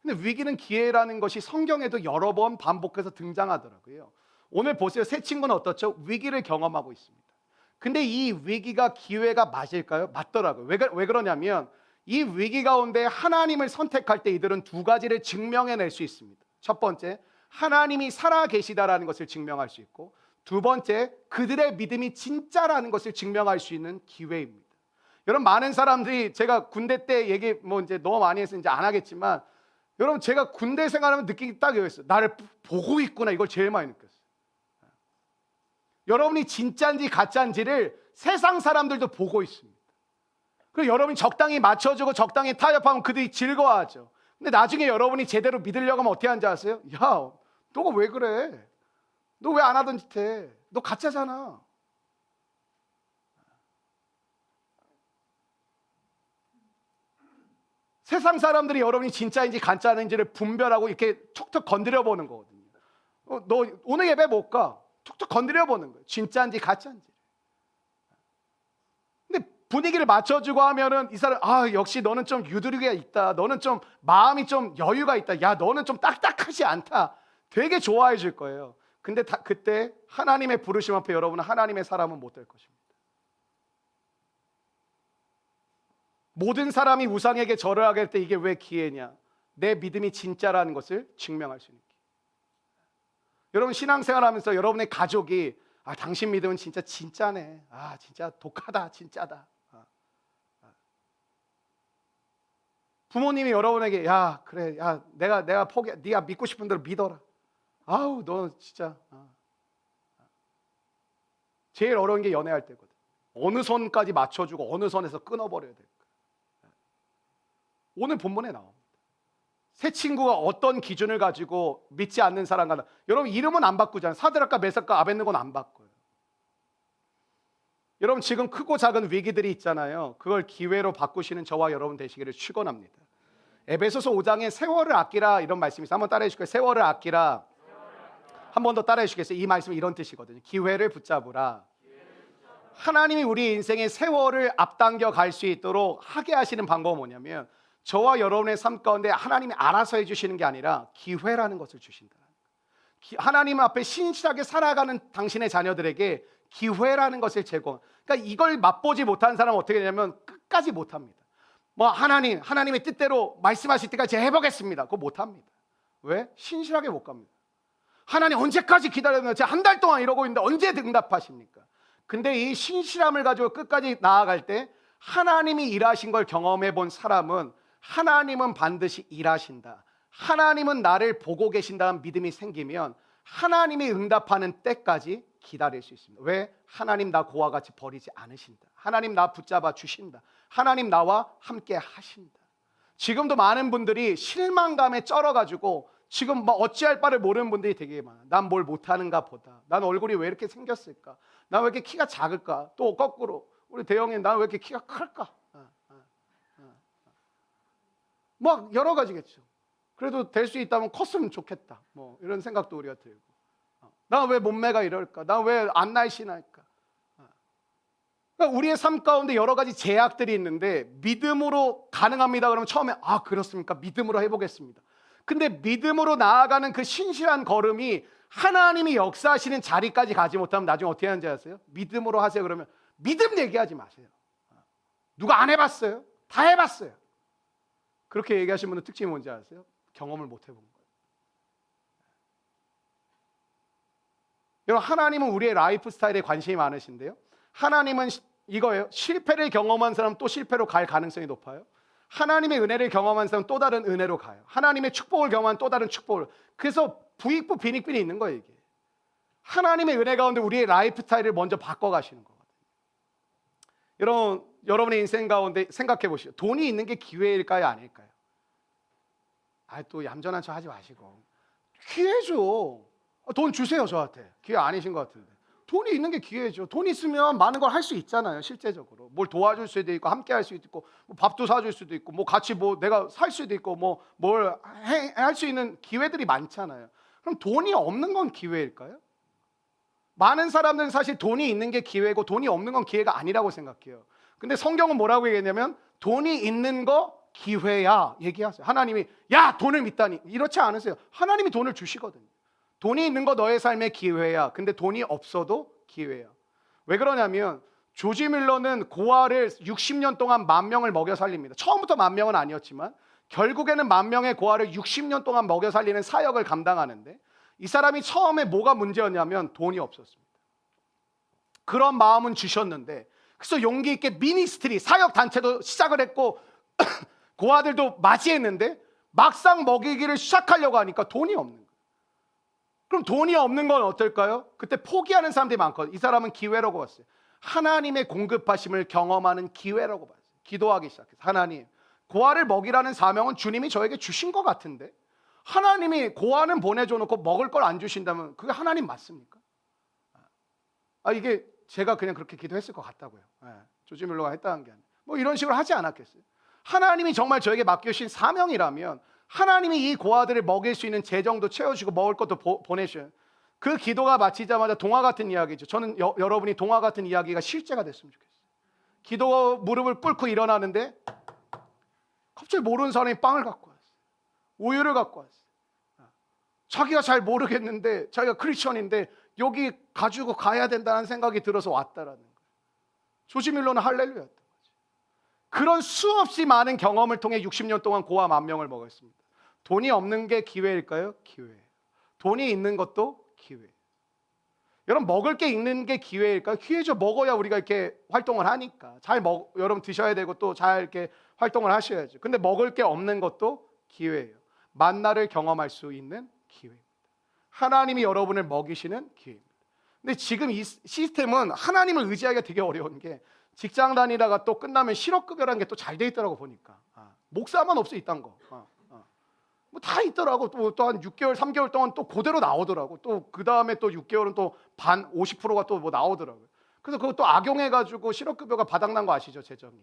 근데 위기는 기회라는 것이 성경에도 여러 번 반복해서 등장하더라고요. 오늘 보세요. 세 친구는 어떻죠? 위기를 경험하고 있습니다. 근데 이 위기가 기회가 맞을까요? 맞더라고요. 왜 그러냐면 이 위기 가운데 하나님을 선택할 때 이들은 두 가지를 증명해낼 수 있습니다. 첫 번째, 하나님이 살아 계시다라는 것을 증명할 수 있고, 두 번째, 그들의 믿음이 진짜라는 것을 증명할 수 있는 기회입니다. 여러분, 많은 사람들이 제가 군대 때 얘기 이제 너무 많이 해서 이제 안 하겠지만, 여러분, 제가 군대 생활하면 느끼기 딱 이거였어요. 나를 보고 있구나. 이걸 제일 많이 느꼈어요. 여러분이 진짜인지 가짜인지를 세상 사람들도 보고 있습니다. 그리고 여러분이 적당히 맞춰주고 적당히 타협하면 그들이 즐거워하죠. 근데 나중에 여러분이 제대로 믿으려고 하면 어떻게 하는지 아세요? 야, 너가 왜 그래? 너 왜 안 하던 짓 해? 너 가짜잖아. 세상 사람들이 여러분이 진짜인지 가짜인지를 분별하고 이렇게 툭툭 건드려 보는 거거든요. 너 오늘 예배 못 가? 툭툭 건드려 보는 거예요. 진짜인지 가짜인지. 근데 분위기를 맞춰주고 하면은 이 사람, 역시 너는 좀 유두리가 있다. 너는 좀 마음이 좀 여유가 있다. 야, 너는 좀 딱딱하지 않다. 되게 좋아해 줄 거예요. 근데 그때 하나님의 부르심 앞에 여러분은 하나님의 사람은 못 될 것입니다. 모든 사람이 우상에게 절을 하게 할 때 이게 왜 기회냐? 내 믿음이 진짜라는 것을 증명할 수 있는 기회. 여러분, 신앙생활하면서 여러분의 가족이 당신 믿음은 진짜 진짜네. 진짜 독하다. 진짜다. 부모님이 여러분에게 그래. 내가 포기. 네가 믿고 싶은 대로 믿어라. 너 진짜. 제일 어려운 게 연애할 때거든. 어느 선까지 맞춰주고 어느 선에서 끊어버려야 돼. 오늘 본문에 나옵니다. 세 친구가 어떤 기준을 가지고 믿지 않는 사람과 여러분 이름은 안 바꾸잖아요. 사드락과 메삭과 아벳느고는 안 바꿔요. 여러분 지금 크고 작은 위기들이 있잖아요. 그걸 기회로 바꾸시는 저와 여러분 되시기를 축원합니다. 에베소서 5장에 세월을 아끼라 이런 말씀이 있어요. 한번 따라해 주실까요? 세월을 아끼라. 한 번 더 따라해 주시겠어요? 이 말씀은 이런 뜻이거든요. 기회를 붙잡으라. 하나님이 우리 인생의 세월을 앞당겨 갈 수 있도록 하게 하시는 방법은 뭐냐면, 저와 여러분의 삶 가운데 하나님이 알아서 해주시는 게 아니라 기회라는 것을 주신다. 하나님 앞에 신실하게 살아가는 당신의 자녀들에게 기회라는 것을 제공. 그러니까 이걸 맛보지 못한 사람은 어떻게 되냐면 끝까지 못합니다. 뭐 하나님의 뜻대로 말씀하실 때까지 해보겠습니다. 그거 못합니다. 왜? 신실하게 못 갑니다. 하나님 언제까지 기다렸나? 제가 한 달 동안 이러고 있는데 언제 응답하십니까? 근데 이 신실함을 가지고 끝까지 나아갈 때 하나님이 일하신 걸 경험해 본 사람은 하나님은 반드시 일하신다, 하나님은 나를 보고 계신다는 믿음이 생기면 하나님이 응답하는 때까지 기다릴 수 있습니다. 왜? 하나님 나 고와 같이 버리지 않으신다, 하나님 나 붙잡아 주신다, 하나님 나와 함께 하신다. 지금도 많은 분들이 실망감에 쩔어가지고 지금 뭐 어찌할 바를 모르는 분들이 되게 많아. 난 뭘 못하는가 보다, 난 얼굴이 왜 이렇게 생겼을까, 난 왜 이렇게 키가 작을까, 또 거꾸로 우리 대형이 난 왜 이렇게 키가 클까, 뭐 여러 가지겠죠. 그래도 될 수 있다면 컸으면 좋겠다, 뭐 이런 생각도 우리가 들고, 난 왜 몸매가 이럴까, 난 왜 안 날씬할까. 그러니까 우리의 삶 가운데 여러 가지 제약들이 있는데 믿음으로 가능합니다 그러면 처음에 그렇습니까? 믿음으로 해보겠습니다. 근데 믿음으로 나아가는 그 신실한 걸음이 하나님이 역사하시는 자리까지 가지 못하면 나중에 어떻게 하는지 아세요? 믿음으로 하세요 그러면 믿음 얘기하지 마세요. 누가 안 해봤어요? 다 해봤어요. 그렇게 얘기하시는 분의 특징이 뭔지 아세요? 경험을 못 해본 거예요. 여러분, 하나님은 우리의 라이프 스타일에 관심이 많으신데요, 하나님은 이거예요. 실패를 경험한 사람 또 실패로 갈 가능성이 높아요. 하나님의 은혜를 경험한 사람 또 다른 은혜로 가요. 하나님의 축복을 경험한 또 다른 축복을. 그래서 부익부 빈익빈이 있는 거예요. 이게 하나님의 은혜 가운데 우리의 라이프 스타일을 먼저 바꿔가시는 거거든요. 여러분의 인생 가운데 생각해 보시죠. 돈이 있는 게 기회일까요, 아닐까요? 또 얌전한 척 하지 마시고 기회죠. 돈 주세요 저한테. 기회 아니신 것 같은데. 돈이 있는 게 기회죠. 돈 있으면 많은 걸 할 수 있잖아요. 실제적으로 뭘 도와줄 수도 있고, 함께 할 수도 있고, 뭐 밥도 사줄 수도 있고, 뭐 같이 뭐 내가 살 수도 있고, 뭐 뭘 할 수 있는 기회들이 많잖아요. 그럼 돈이 없는 건 기회일까요? 많은 사람들은 사실 돈이 있는 게 기회고 돈이 없는 건 기회가 아니라고 생각해요. 근데 성경은 뭐라고 얘기했냐면 돈이 있는 거 기회야 얘기하세요. 하나님이 야 돈을 믿다니 이렇지 않으세요. 하나님이 돈을 주시거든요. 돈이 있는 거 너의 삶의 기회야. 근데 돈이 없어도 기회야. 왜 그러냐면 조지 밀러는 고아를 60년 동안 10,000명을 먹여 살립니다. 처음부터 10,000명은 아니었지만 결국에는 10,000명의 고아를 60년 동안 먹여 살리는 사역을 감당하는데, 이 사람이 처음에 뭐가 문제였냐면 돈이 없었습니다. 그런 마음은 주셨는데, 그래서 용기 있게 미니스트리 사역 단체도 시작을 했고 고아들도 맞이했는데 막상 먹이기를 시작하려고 하니까 돈이 없는 거예요. 그럼 돈이 없는 건 어떨까요? 그때 포기하는 사람들이 많거든요. 이 사람은 기회라고 봤어요. 하나님의 공급하심을 경험하는 기회라고 봤어요. 기도하기 시작해서 하나님, 고아를 먹이라는 사명은 주님이 저에게 주신 것 같은데 하나님이 고아는 보내줘 놓고 먹을 걸 안 주신다면 그게 하나님 맞습니까? 이게 제가 그냥 그렇게 기도했을 것 같다고요. 조지 밀러가 했다는 게 아니라 뭐 이런 식으로 하지 않았겠어요? 하나님이 정말 저에게 맡겨주신 사명이라면 하나님이 이 고아들을 먹일 수 있는 재정도 채워주고 먹을 것도 보내셔요. 그 기도가 마치자마자 동화 같은 이야기죠. 저는 여러분이 동화 같은 이야기가 실제가 됐으면 좋겠어요. 기도 무릎을 꿇고 일어나는데 갑자기 모르는 사람이 빵을 갖고 왔어요. 우유를 갖고 왔어요. 자기가 잘 모르겠는데 자기가 크리스천인데 여기 가지고 가야 된다는 생각이 들어서 왔다라는 거예요. 조지 밀러는 할렐루야였던 거죠. 그런 수없이 많은 경험을 통해 60년 동안 고아 10,000명을 먹었습니다. 돈이 없는 게 기회일까요? 기회예요. 돈이 있는 것도 기회예요. 여러분, 먹을 게 있는 게 기회일까요? 기회죠. 먹어야 우리가 이렇게 활동을 하니까. 여러분 드셔야 되고 또 잘 이렇게 활동을 하셔야죠. 근데 먹을 게 없는 것도 기회예요. 만나를 경험할 수 있는 기회입니다. 하나님이 여러분을 먹이시는 기회입니다. 근데 지금 이 시스템은 하나님을 의지하기가 되게 어려운 게, 직장 다니다가 또 끝나면 실업급여라는 게 또 잘 돼 있더라고 보니까. 목사만 없어 있단 거. 뭐 다 있더라고. 또 한 6개월, 3개월 동안 또 그대로 나오더라고. 또 그 다음에 또 6개월은 또 반 50%가 또 뭐 나오더라고요. 그래서 그거 또 악용해가지고 실업급여가 바닥난 거 아시죠? 재정이.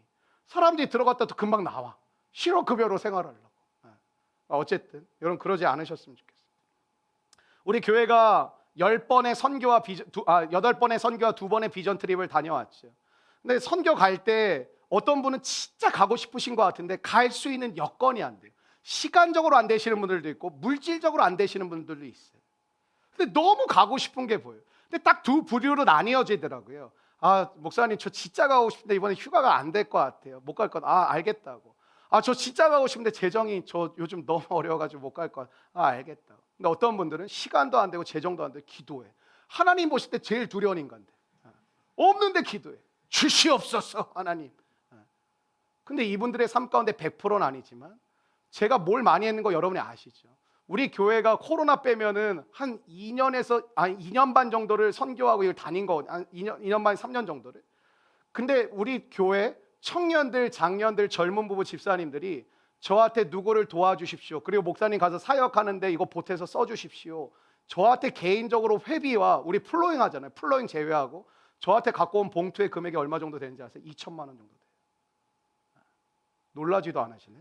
사람들이 들어갔다 또 금방 나와. 실업급여로 생활하려고. 어쨌든 여러분 그러지 않으셨으면 좋겠어요. 우리 교회가 8번의 선교와 8번의 선교와 2번의 비전 트립을 다녀왔죠. 근데 선교 갈 때 어떤 분은 진짜 가고 싶으신 것 같은데 갈 수 있는 여건이 안 돼요. 시간적으로 안 되시는 분들도 있고 물질적으로 안 되시는 분들도 있어요. 근데 너무 가고 싶은 게 보여요. 근데 딱 두 부류로 나뉘어지더라고요. 아, 목사님 저 진짜 가고 싶은데 이번에 휴가가 안 될 것 같아요. 못 갈 것. 알겠다고. 저 진짜 가고 싶은데 재정이 저 요즘 너무 어려워가지고 못 갈 것. 알겠다고. 근데 어떤 분들은 시간도 안 되고 재정도 안 되고 기도해. 하나님 보실 때 제일 두려운 인간들. 없는데 기도해. 주시옵소서 하나님. 근데 이분들의 삶 가운데 100%는 아니지만 제가 뭘 많이 했는 거 여러분이 아시죠? 우리 교회가 코로나 빼면은 한 2년 반 정도를 선교하고 이걸 다닌 거, 2년 반 3년 정도를. 근데 우리 교회 청년들, 장년들, 젊은 부부 집사님들이 저한테 누구를 도와주십시오. 그리고 목사님 가서 사역하는데 이거 보태서 써주십시오. 저한테 개인적으로 회비와 우리 플로잉 하잖아요. 플로잉 제외하고 저한테 갖고 온 봉투의 금액이 얼마 정도 되는지 아세요? 2천만 원 정도 돼요. 놀라지도 않으시네.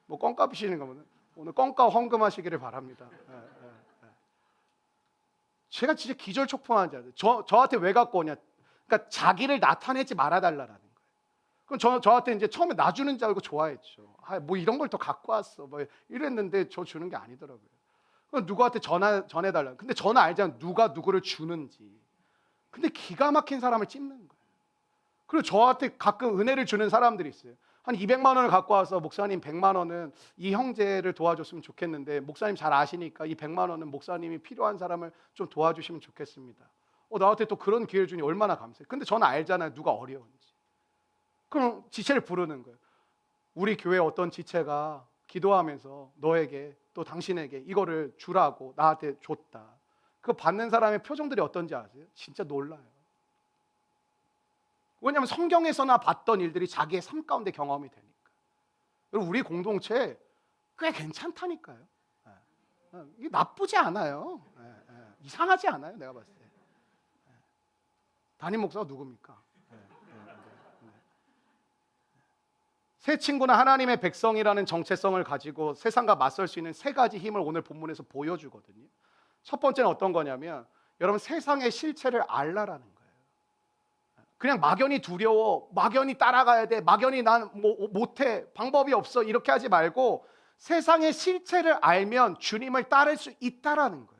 뭐 껌값이시는 거면 오늘 껌값 헌금하시기를 바랍니다. 제가 진짜 기절촉풍한 줄 알아요. 저한테 왜 갖고 오냐? 그러니까 자기를 나타내지 말아달라는 거예요. 그럼 저한테 이제 처음에 나 주는 줄 알고 좋아했죠. 뭐 이런 걸 더 갖고 왔어. 뭐 이랬는데 저 주는 게 아니더라고요. 그럼 누구한테 전해달라. 근데 저는 알잖아요. 누가 누구를 주는지. 근데 기가 막힌 사람을 찝는 거예요. 그리고 저한테 가끔 은혜를 주는 사람들이 있어요. 한 200만 원을 갖고 와서 목사님 100만 원은 이 형제를 도와줬으면 좋겠는데 목사님 잘 아시니까 이 100만 원은 목사님이 필요한 사람을 좀 도와주시면 좋겠습니다. 나한테 또 그런 기회를 주니 얼마나 감사해요. 근데 저는 알잖아요. 누가 어려운지. 그럼 지체를 부르는 거예요. 우리 교회 어떤 지체가 기도하면서 너에게 또 당신에게 이거를 주라고 나한테 줬다. 그거 받는 사람의 표정들이 어떤지 아세요? 진짜 놀라요. 왜냐하면 성경에서나 봤던 일들이 자기의 삶 가운데 경험이 되니까. 그리고 우리 공동체 꽤 괜찮다니까요. 이게 나쁘지 않아요. 이상하지 않아요. 내가 봤을 때. 담임 목사가 누굽니까? 새 친구는 하나님의 백성이라는 정체성을 가지고 세상과 맞설 수 있는 3가지 힘을 오늘 본문에서 보여주거든요. 첫 번째는 어떤 거냐면 여러분 세상의 실체를 알라라는 거예요. 그냥 막연히 두려워, 막연히 따라가야 돼, 막연히 난 못해, 방법이 없어 이렇게 하지 말고 세상의 실체를 알면 주님을 따를 수 있다라는 거예요.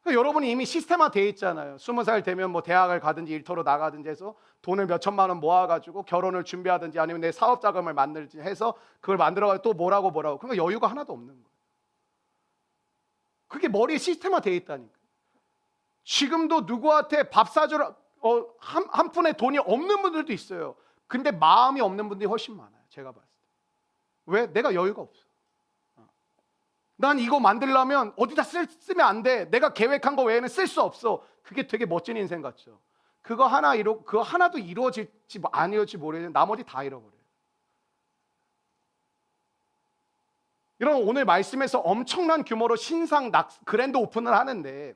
그러니까 여러분이 이미 시스템화되어 있잖아요. 20살 되면 뭐 대학을 가든지 일터로 나가든지 해서 돈을 몇 천만 원 모아가지고 결혼을 준비하든지 아니면 내 사업 자금을 만들지 해서 그걸 만들어가지고 또 뭐라고 그러니까 여유가 하나도 없는 거예요. 그게 머리에 시스템화되어 있다니까. 지금도 누구한테 밥 사주라 한 푼의 돈이 없는 분들도 있어요. 근데 마음이 없는 분들이 훨씬 많아요. 제가 봤을 때. 왜? 내가 여유가 없어. 난 이거 만들려면 어디다 쓰면 안 돼. 내가 계획한 거 외에는 쓸 수 없어. 그게 되게 멋진 인생 같죠. 그거 하나도 이루어질지 안 이루어질지 모르겠는데 나머지 다 잃어버려요. 여러분 오늘 말씀에서 엄청난 규모로 신상 그랜드 오픈을 하는데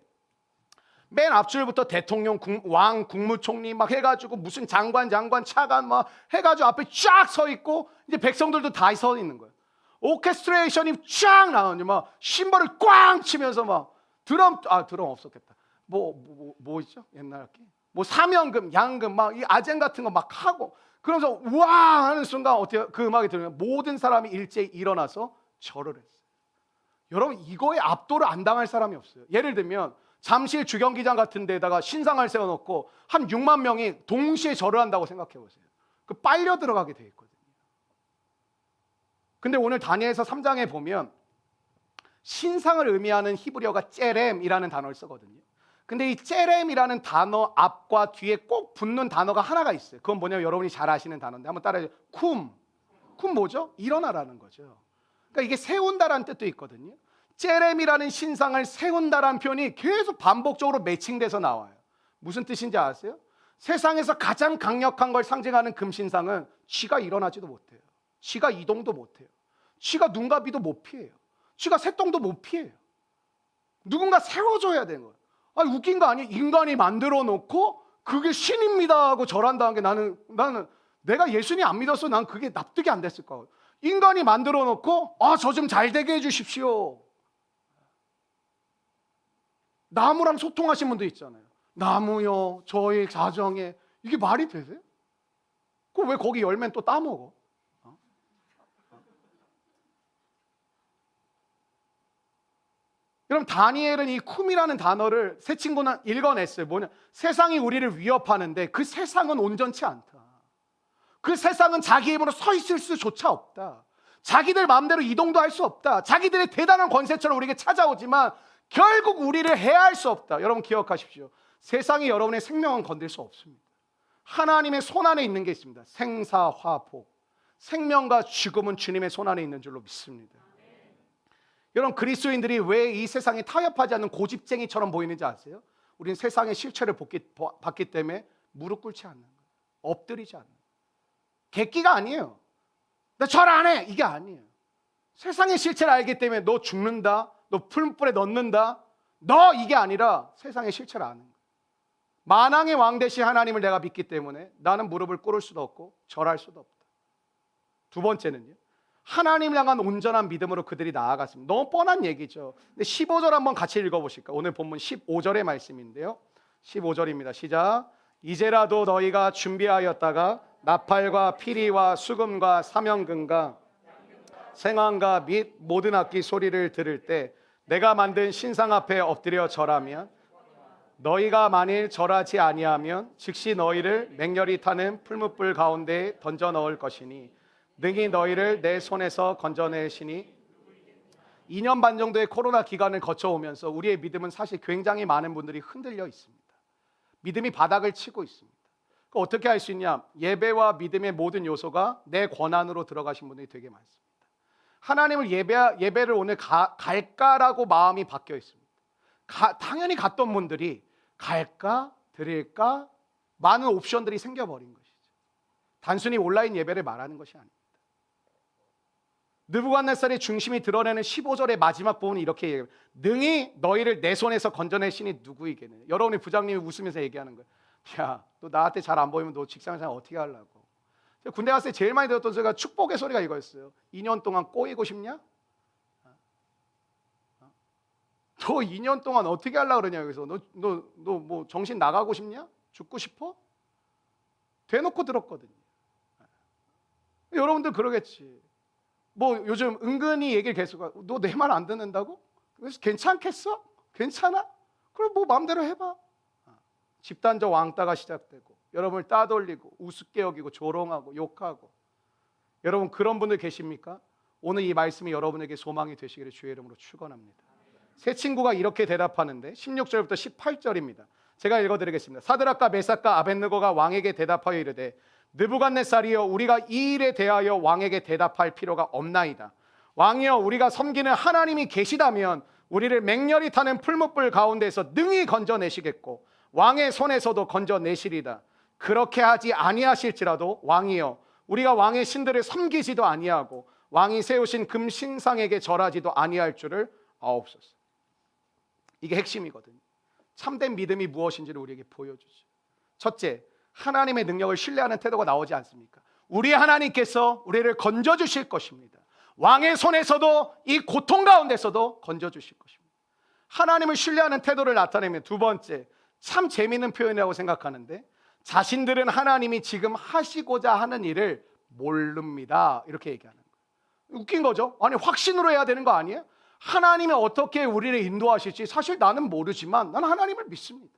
맨 앞줄부터 대통령, 왕, 국무총리 막 해가지고 무슨 장관, 차관 막 해가지고 앞에 쫙 서 있고 이제 백성들도 다 서 있는 거예요. 오케스트레이션이 쫙 나오니 막 심벌을 꽝 치면서 막 드럼 없었겠다. 뭐 있죠? 옛날 학기? 뭐 사명금, 양금 막 이 아젠 같은 거 막 하고 그러면서 우와 하는 순간 어떻게 그 음악이 들으면 모든 사람이 일제히 일어나서 절을 했어요. 여러분 이거에 압도를 안 당할 사람이 없어요. 예를 들면 잠실 주경기장 같은 데다가 신상을 세워놓고 한 6만 명이 동시에 절을 한다고 생각해 보세요. 그 빨려 들어가게 돼 있거든요. 근데 오늘 다니엘서 3장에 보면 신상을 의미하는 히브리어가 째렘이라는 단어를 쓰거든요. 근데 이 째렘이라는 단어 앞과 뒤에 꼭 붙는 단어가 하나가 있어요. 그건 뭐냐면 여러분이 잘 아시는 단어인데 한번 따라해요. 쿰 뭐죠? 일어나라는 거죠. 그러니까 이게 세운다라는 뜻도 있거든요. 째렘이라는 신상을 세운다라는 표현이 계속 반복적으로 매칭돼서 나와요. 무슨 뜻인지 아세요? 세상에서 가장 강력한 걸 상징하는 금신상은 쥐가 일어나지도 못해요. 쥐가 이동도 못해요. 쥐가 눈과 비도 못 피해요. 쥐가 새똥도 못 피해요. 누군가 세워줘야 되는 거예요. 웃긴 거 아니에요? 인간이 만들어 놓고 그게 신입니다 하고 절한다는 게 나는 내가 예수님 안 믿었어. 난 그게 납득이 안 됐을 거예요. 인간이 만들어 놓고 저 좀 잘 되게 해주십시오. 나무랑 소통하신 분도 있잖아요. 나무요, 저의 자정에. 이게 말이 되세요? 그럼 왜 거기 열매는 또 따먹어? 여러분, 다니엘은 이 쿰이라는 단어를 새 친구는 읽어냈어요. 뭐냐? 세상이 우리를 위협하는데 그 세상은 온전치 않다. 그 세상은 자기 힘으로 서 있을 수조차 없다. 자기들 마음대로 이동도 할 수 없다. 자기들의 대단한 권세처럼 우리에게 찾아오지만 결국 우리를 해할 수 없다. 여러분 기억하십시오. 세상이 여러분의 생명은 건들 수 없습니다. 하나님의 손 안에 있는 게 있습니다. 생사화복. 생명과 죽음은 주님의 손 안에 있는 줄로 믿습니다. 여러분, 그리스도인들이 왜 이 세상에 타협하지 않는 고집쟁이처럼 보이는지 아세요? 우리는 세상의 실체를 봤기 때문에 무릎 꿇지 않는 거예요. 엎드리지 않는 거예요. 객기가 아니에요. 나 절 안 해, 이게 아니에요. 세상의 실체를 알기 때문에 너 죽는다, 너 풀물에 넣는다, 너 이게 아니라 세상의 실체를 아는 거예요. 만왕의 왕 되신 하나님을 내가 믿기 때문에 나는 무릎을 꿇을 수도 없고 절할 수도 없다. 두 번째는요, 하나님을 향한 온전한 믿음으로 그들이 나아갔습니다. 너무 뻔한 얘기죠. 근데 15절 한번 같이 읽어보실까? 오늘 본문 15절의 말씀인데요, 15절입니다. 시작. 이제라도 너희가 준비하였다가 나팔과 피리와 수금과 사명금과 생황과 및 모든 악기 소리를 들을 때 내가 만든 신상 앞에 엎드려 절하면, 너희가 만일 절하지 아니하면 즉시 너희를 맹렬히 타는 풀무불 가운데에 던져 넣을 것이니 능히 너희를 내 손에서 건져내시니. 2년 반 정도의 코로나 기간을 거쳐오면서 우리의 믿음은 사실 굉장히 많은 분들이 흔들려 있습니다. 믿음이 바닥을 치고 있습니다. 어떻게 할 수 있냐? 예배와 믿음의 모든 요소가 내 권한으로 들어가신 분들이 되게 많습니다. 하나님을 예배를 오늘 갈까라고 마음이 바뀌어 있습니다. 당연히 갔던 분들이 갈까 드릴까 많은 옵션들이 생겨버린 것이죠. 단순히 온라인 예배를 말하는 것이 아닙니다. 느부갓네살의 중심이 드러내는 15절의 마지막 부분이 이렇게 얘기해요. 능히 너희를 내 손에서 건져내시니 누구이겠느냐. 여러분의 부장님이 웃으면서 얘기하는 거예요. 야, 너 나한테 잘 안 보이면 너 직장생활 어떻게 하려고. 군대 갔을 때 제일 많이 들었던 소리가 축복의 소리가 이거였어요. 2년 동안 꼬이고 싶냐? 너 2년 동안 어떻게 하려고 그러냐. 여기서 너 뭐 정신 나가고 싶냐? 죽고 싶어? 대놓고 들었거든요. 여러분들 그러겠지. 뭐 요즘 은근히 얘기를 계속, 너 내 말 안 듣는다고? 그래서 괜찮겠어? 괜찮아? 그럼 뭐 마음대로 해봐. 집단적 왕따가 시작되고 여러분을 따돌리고 우습게 여기고 조롱하고 욕하고. 여러분 그런 분들 계십니까? 오늘 이 말씀이 여러분에게 소망이 되시기를 주의 이름으로 축원합니다. 새 친구가 이렇게 대답하는데 16절부터 18절입니다. 제가 읽어드리겠습니다. 사드락과 메삭과 아벳느고가 왕에게 대답하여 이르되 느부갓네살이여, 우리가 이 일에 대하여 왕에게 대답할 필요가 없나이다. 왕이여, 우리가 섬기는 하나님이 계시다면 우리를 맹렬히 타는 풀무불 가운데서 능히 건져내시겠고 왕의 손에서도 건져내시리다. 그렇게 하지 아니하실지라도 왕이여, 우리가 왕의 신들을 섬기지도 아니하고 왕이 세우신 금신상에게 절하지도 아니할 줄을 아옵소서. 이게 핵심이거든요. 참된 믿음이 무엇인지를 우리에게 보여주죠. 첫째, 하나님의 능력을 신뢰하는 태도가 나오지 않습니까? 우리 하나님께서 우리를 건져주실 것입니다. 왕의 손에서도 이 고통 가운데서도 건져주실 것입니다. 하나님을 신뢰하는 태도를 나타내면 두 번째, 참 재미있는 표현이라고 생각하는데, 자신들은 하나님이 지금 하시고자 하는 일을 모릅니다. 이렇게 얘기하는 거예요. 웃긴 거죠? 아니, 확신으로 해야 되는 거 아니에요? 하나님이 어떻게 우리를 인도하실지 사실 나는 모르지만 나는 하나님을 믿습니다.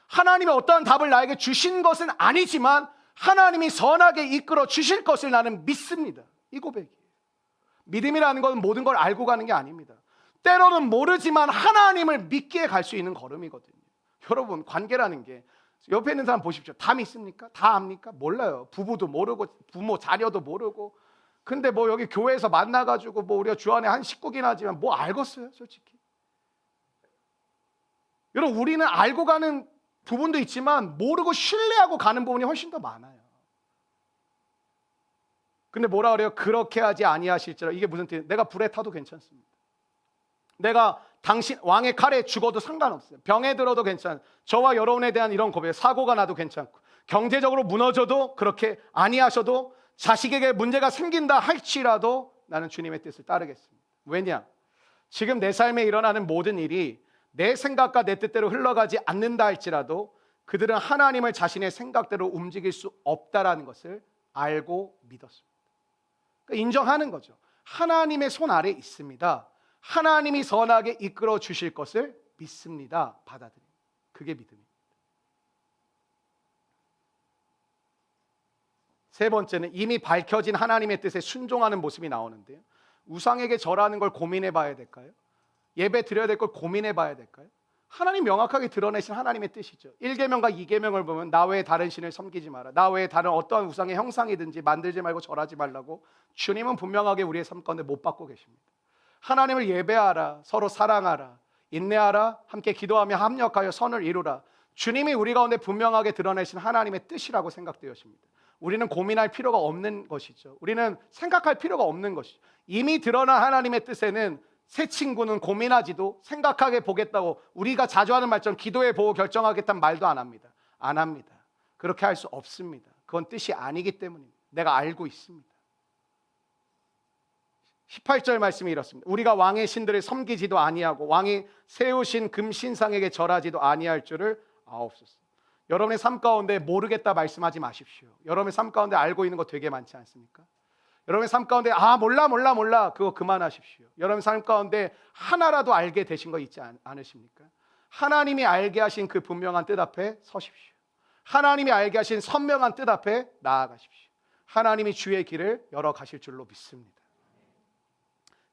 하나님이 어떠한 답을 나에게 주신 것은 아니지만 하나님이 선하게 이끌어 주실 것을 나는 믿습니다. 이 고백이에요. 믿음이라는 건 모든 걸 알고 가는 게 아닙니다. 때로는 모르지만 하나님을 믿기에 갈 수 있는 걸음이거든요. 여러분, 관계라는 게, 옆에 있는 사람 보십시오. 다 믿습니까? 다 압니까? 몰라요. 부부도 모르고 부모 자녀도 모르고. 근데 뭐 여기 교회에서 만나가지고 뭐 우리가 주안에 한 식구긴 하지만 뭐 알겠어요, 솔직히. 여러분, 우리는 알고 가는 부분도 있지만 모르고 신뢰하고 가는 부분이 훨씬 더 많아요. 근데 뭐라 그래요? 그렇게 하지 아니하실지라. 이게 무슨 뜻이에요? 내가 불에 타도 괜찮습니다. 내가 당신 왕의 칼에 죽어도 상관없어요. 병에 들어도 괜찮아요. 저와 여러분에 대한 이런 고백, 사고가 나도 괜찮고, 경제적으로 무너져도 그렇게 아니하셔도, 자식에게 문제가 생긴다 할지라도 나는 주님의 뜻을 따르겠습니다. 왜냐? 지금 내 삶에 일어나는 모든 일이 내 생각과 내 뜻대로 흘러가지 않는다 할지라도 그들은 하나님을 자신의 생각대로 움직일 수 없다라는 것을 알고 믿었습니다. 그러니까 인정하는 거죠. 하나님의 손 아래 있습니다. 하나님이 선하게 이끌어 주실 것을 믿습니다. 받아들입니다. 그게 믿음입니다. 세 번째는 이미 밝혀진 하나님의 뜻에 순종하는 모습이 나오는데요. 우상에게 절하는 걸 고민해 봐야 될까요? 예배 드려야 될 걸 고민해 봐야 될까요? 하나님 명확하게 드러내신 하나님의 뜻이죠. 1계명과 2계명을 보면 나 외에 다른 신을 섬기지 마라. 나 외에 다른 어떠한 우상의 형상이든지 만들지 말고 절하지 말라고 주님은 분명하게 우리의 삶 가운데 못 받고 계십니다. 하나님을 예배하라. 서로 사랑하라. 인내하라. 함께 기도하며 합력하여 선을 이루라. 주님이 우리 가운데 분명하게 드러내신 하나님의 뜻이라고 생각되었습니다. 우리는 고민할 필요가 없는 것이죠. 우리는 생각할 필요가 없는 것이죠. 이미 드러난 하나님의 뜻에는 새 친구는 고민하지도 생각하게 보겠다고 우리가 자주 하는 말처럼 기도해 보고 결정하겠다는 말도 안 합니다. 안 합니다. 그렇게 할 수 없습니다. 그건 뜻이 아니기 때문입니다. 내가 알고 있습니다. 18절 말씀이 이렇습니다. 우리가 왕의 신들을 섬기지도 아니하고 왕이 세우신 금신상에게 절하지도 아니할 줄을 아옵소서. 여러분의 삶 가운데 모르겠다 말씀하지 마십시오. 여러분의 삶 가운데 알고 있는 거 되게 많지 않습니까? 여러분의 삶 가운데 몰라 그거 그만하십시오. 여러분의 삶 가운데 하나라도 알게 되신 거 있지 않으십니까? 하나님이 알게 하신 그 분명한 뜻 앞에 서십시오. 하나님이 알게 하신 선명한 뜻 앞에 나아가십시오. 하나님이 주의 길을 열어 가실 줄로 믿습니다.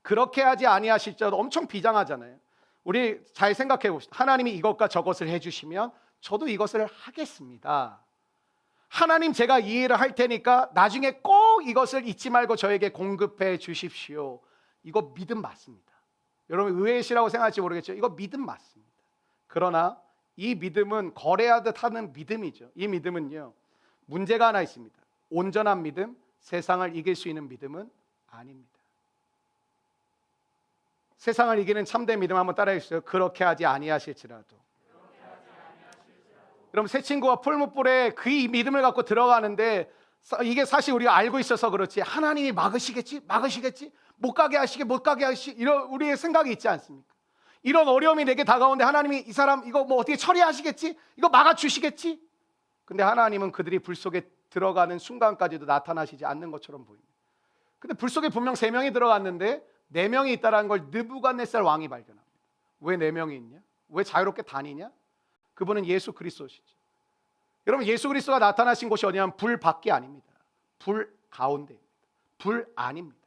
그렇게 하지 아니하실 줄 엄청 비장하잖아요. 우리 잘 생각해 봅시다. 하나님이 이것과 저것을 해주시면 저도 이것을 하겠습니다. 하나님 제가 이 일을 할 테니까 나중에 꼭 이것을 잊지 말고 저에게 공급해 주십시오. 이거 믿음 맞습니다. 여러분 의외시라고 생각할지 모르겠죠. 이거 믿음 맞습니다. 그러나 이 믿음은 거래하듯 하는 믿음이죠. 이 믿음은요, 문제가 하나 있습니다. 온전한 믿음, 세상을 이길 수 있는 믿음은 아닙니다. 세상을 이기는 참된 믿음 한번 따라해 주세요. 그렇게 하지 아니하실지라도. 여러분 새 친구가 풀무불에 그 믿음을 갖고 들어가는데 이게 사실 우리가 알고 있어서 그렇지 하나님이 막으시겠지 못 가게 하시지 이런 우리의 생각이 있지 않습니까? 이런 어려움이 내게 다가오는데 하나님이 이 사람 이거 뭐 어떻게 처리하시겠지? 이거 막아주시겠지? 근데 하나님은 그들이 불 속에 들어가는 순간까지도 나타나시지 않는 것처럼 보입니다. 근데 불 속에 분명 3명이 들어갔는데 4명이 있다는 걸 느부갓네살 왕이 발견합니다. 왜 4명이 있냐? 왜 자유롭게 다니냐? 그분은 예수 그리스도시죠. 여러분 예수 그리스도가 나타나신 곳이 어디냐면 불 밖이 아닙니다. 불 가운데입니다. 불 안입니다.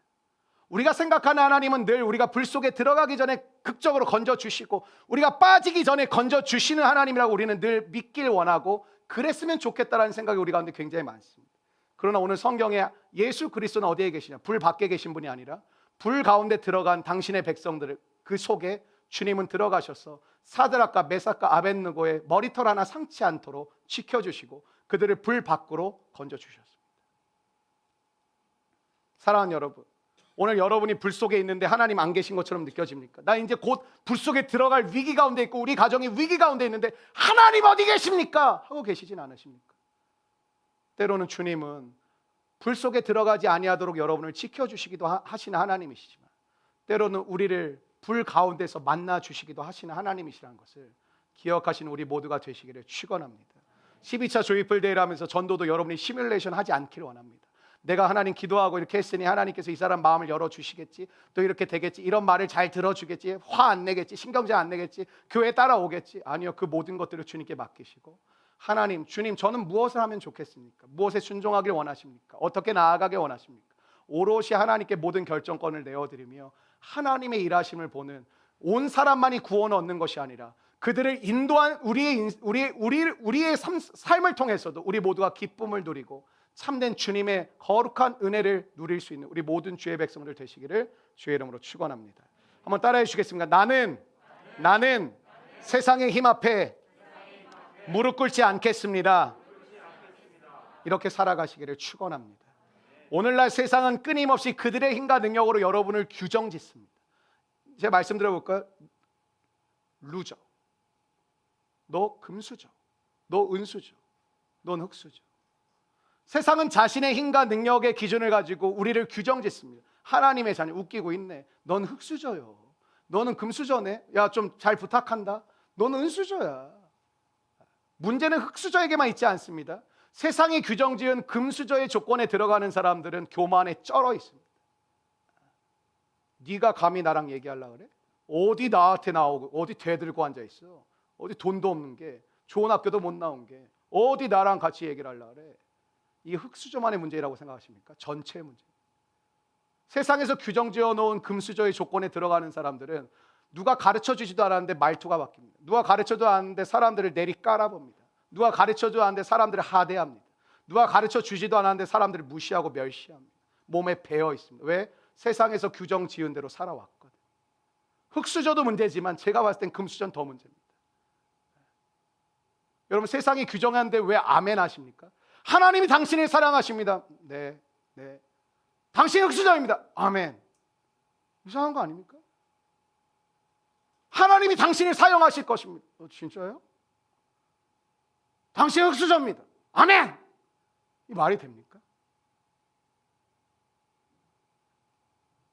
우리가 생각하는 하나님은 늘 우리가 불 속에 들어가기 전에 극적으로 건져주시고 우리가 빠지기 전에 건져주시는 하나님이라고 우리는 늘 믿길 원하고 그랬으면 좋겠다라는 생각이 우리 가운데 굉장히 많습니다. 그러나 오늘 성경에 예수 그리스도는 어디에 계시냐? 불 밖에 계신 분이 아니라 불 가운데 들어간 당신의 백성들을 그 속에 주님은 들어가셔서 사드락과 메삭과 아벳느고의 머리털 하나 상치 않도록 지켜주시고 그들을 불 밖으로 건져주셨습니다. 사랑하는 여러분, 오늘 여러분이 불 속에 있는데 하나님 안 계신 것처럼 느껴집니까? 나 이제 곧 불 속에 들어갈 위기 가운데 있고 우리 가정이 위기 가운데 있는데 하나님 어디 계십니까? 하고 계시진 않으십니까? 때로는 주님은 불 속에 들어가지 아니하도록 여러분을 지켜주시기도 하시는 하나님이시지만 때로는 우리를 불 가운데서 만나 주시기도 하시는 하나님이시라는 것을 기억하시는 우리 모두가 되시기를 축원합니다. 12차 조이풀 데이를 하면서 전도도 여러분이 시뮬레이션 하지 않기를 원합니다. 내가 하나님 기도하고 이렇게 했으니 하나님께서 이 사람 마음을 열어주시겠지, 또 이렇게 되겠지, 이런 말을 잘 들어주겠지, 화 안 내겠지, 신경질 안 내겠지, 교회에 따라오겠지. 아니요, 그 모든 것들을 주님께 맡기시고 하나님, 주님 저는 무엇을 하면 좋겠습니까? 무엇에 순종하길 원하십니까? 어떻게 나아가길 원하십니까? 오롯이 하나님께 모든 결정권을 내어드리며 하나님의 일하심을 보는 온 사람만이 구원을 얻는 것이 아니라 그들을 인도한 우리의 삶을 통해서도 우리 모두가 기쁨을 누리고 참된 주님의 거룩한 은혜를 누릴 수 있는 우리 모든 주의 백성들 되시기를 주의 이름으로 축원합니다. 한번 따라해 주시겠습니까? 나는 세상의 힘 앞에 무릎 꿇지 않겠습니다. 이렇게 살아가시기를 축원합니다. 오늘날 세상은 끊임없이 그들의 힘과 능력으로 여러분을 규정짓습니다. 제가 말씀드려볼까요? 루저, 너 금수저, 너 은수저, 넌 흙수저. 세상은 자신의 힘과 능력의 기준을 가지고 우리를 규정짓습니다. 하나님의 자녀 웃기고 있네. 넌 흙수저요. 너는 금수저네. 야, 좀 잘 부탁한다. 너는 은수저야. 문제는 흙수저에게만 있지 않습니다. 세상이 규정지은 금수저의 조건에 들어가는 사람들은 교만에 쩔어 있습니다. 네가 감히 나랑 얘기하려고 그래? 어디 나한테 나오고 어디 대들고 앉아 있어? 어디 돈도 없는 게, 좋은 학교도 못 나온 게 어디 나랑 같이 얘기를 하려고 그래? 이 흙수저만의 문제라고 생각하십니까? 전체의 문제. 세상에서 규정지어 놓은 금수저의 조건에 들어가는 사람들은 누가 가르쳐 주지도 않았는데 말투가 바뀝니다. 누가 가르쳐도 않았는데 사람들을 내리 깔아봅니다. 누가 가르쳐도 않았는데 사람들을 하대합니다. 누가 가르쳐 주지도 않았는데 사람들을 무시하고 멸시합니다. 몸에 배어 있습니다. 왜? 세상에서 규정 지은 대로 살아왔거든. 흙수저도 문제지만 제가 봤을 땐 금수저는 더 문제입니다. 여러분, 세상이 규정하는데 왜 아멘 하십니까? 하나님이 당신을 사랑하십니다. 네. 당신이 흙수저입니다. 아멘. 이상한 거 아닙니까? 하나님이 당신을 사용하실 것입니다. 진짜요? 당신이 흙수저입니다. 아멘. 이 말이 됩니까?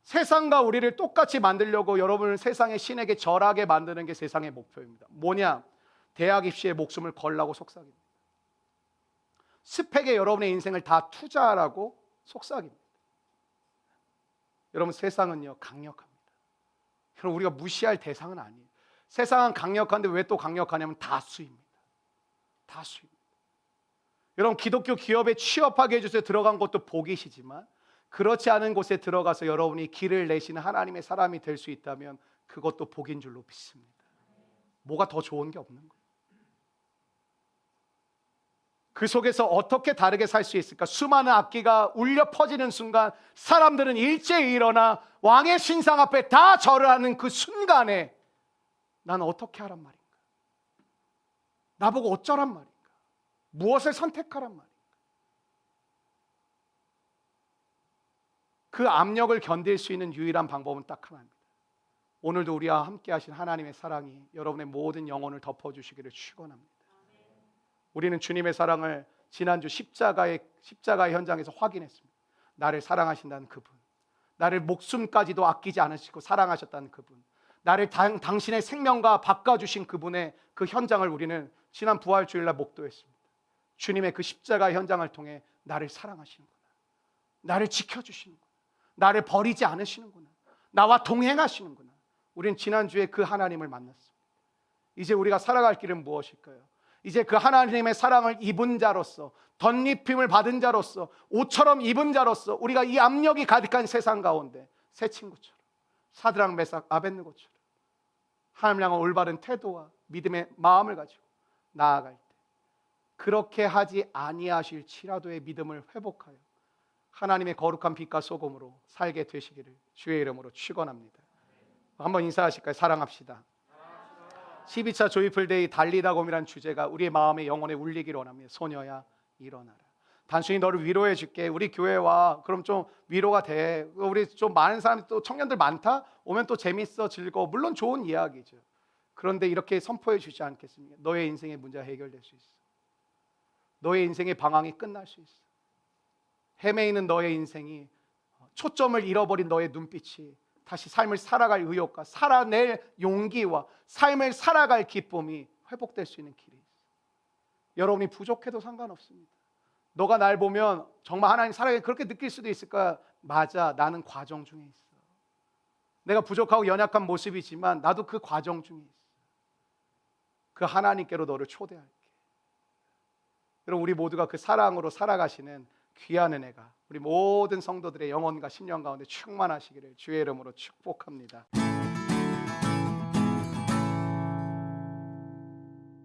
세상과 우리를 똑같이 만들려고 여러분을 세상의 신에게 절하게 만드는 게 세상의 목표입니다. 뭐냐? 대학 입시에 목숨을 걸라고 속삭입니다. 스펙에 여러분의 인생을 다 투자하라고 속삭입니다. 여러분, 세상은요 강력합니다. 여러분, 우리가 무시할 대상은 아니에요. 세상은 강력한데 왜 또 강력하냐면 다수입니다. 다수입니다. 여러분, 기독교 기업에 취업하게 해주세요. 들어간 것도 복이시지만 그렇지 않은 곳에 들어가서 여러분이 길을 내시는 하나님의 사람이 될 수 있다면 그것도 복인 줄로 믿습니다. 뭐가 더 좋은 게 없는 거예요. 그 속에서 어떻게 다르게 살 수 있을까? 수많은 악기가 울려 퍼지는 순간 사람들은 일제히 일어나 왕의 신상 앞에 다 절을 하는 그 순간에 나는 어떻게 하란 말인가? 나보고 어쩌란 말인가? 무엇을 선택하란 말인가? 그 압력을 견딜 수 있는 유일한 방법은 딱 하나입니다. 오늘도 우리와 함께 하신 하나님의 사랑이 여러분의 모든 영혼을 덮어주시기를 축원합니다. 우리는 주님의 사랑을 지난주 십자가의 현장에서 확인했습니다. 나를 사랑하신다는 그분, 나를 목숨까지도 아끼지 않으시고 사랑하셨다는 그분, 나를 당신의 생명과 바꿔주신 그분의 그 현장을 우리는 지난 부활주일날 목도했습니다. 주님의 그 십자가 현장을 통해 나를 사랑하시는구나, 나를 지켜주시는구나, 나를 버리지 않으시는구나, 나와 동행하시는구나. 우리는 지난주에 그 하나님을 만났습니다. 이제 우리가 살아갈 길은 무엇일까요? 이제 그 하나님의 사랑을 입은 자로서, 덧입힘을 받은 자로서, 옷처럼 입은 자로서 우리가 이 압력이 가득한 세상 가운데 새 친구처럼, 사드락 메삭 아벳느고처럼 하나님 향한 올바른 태도와 믿음의 마음을 가지고 나아갈 때 그렇게 하지 아니하실지라도의 믿음을 회복하여 하나님의 거룩한 빛과 소금으로 살게 되시기를 주의 이름으로 축원합니다. 한번 인사하실까요? 사랑합시다. 12차 조이풀데이 달리다곰이란 주제가 우리의 마음에 영혼에 울리기를 원합니다. 소녀야 일어나라. 단순히 너를 위로해 줄게. 우리 교회와 그럼 좀 위로가 돼. 우리 좀 많은 사람이, 또 청년들 많다? 오면 또 재밌어, 즐거워. 물론 좋은 이야기죠. 그런데 이렇게 선포해 주지 않겠습니까? 너의 인생의 문제가 해결될 수 있어. 너의 인생의 방황이 끝날 수 있어. 헤매이는 너의 인생이, 초점을 잃어버린 너의 눈빛이 다시 삶을 살아갈 의욕과 살아낼 용기와 삶을 살아갈 기쁨이 회복될 수 있는 길이 있어. 여러분이 부족해도 상관없습니다. 너가 날 보면 정말 하나님 사랑해 그렇게 느낄 수도 있을까? 맞아, 나는 과정 중에 있어. 내가 부족하고 연약한 모습이지만 나도 그 과정 중에 있어. 그 하나님께로 너를 초대할게. 여러분, 우리 모두가 그 사랑으로 살아가시는 귀한 은혜가 우리 모든 성도들의 영혼과 심령 가운데 충만하시기를 주의 이름으로 축복합니다.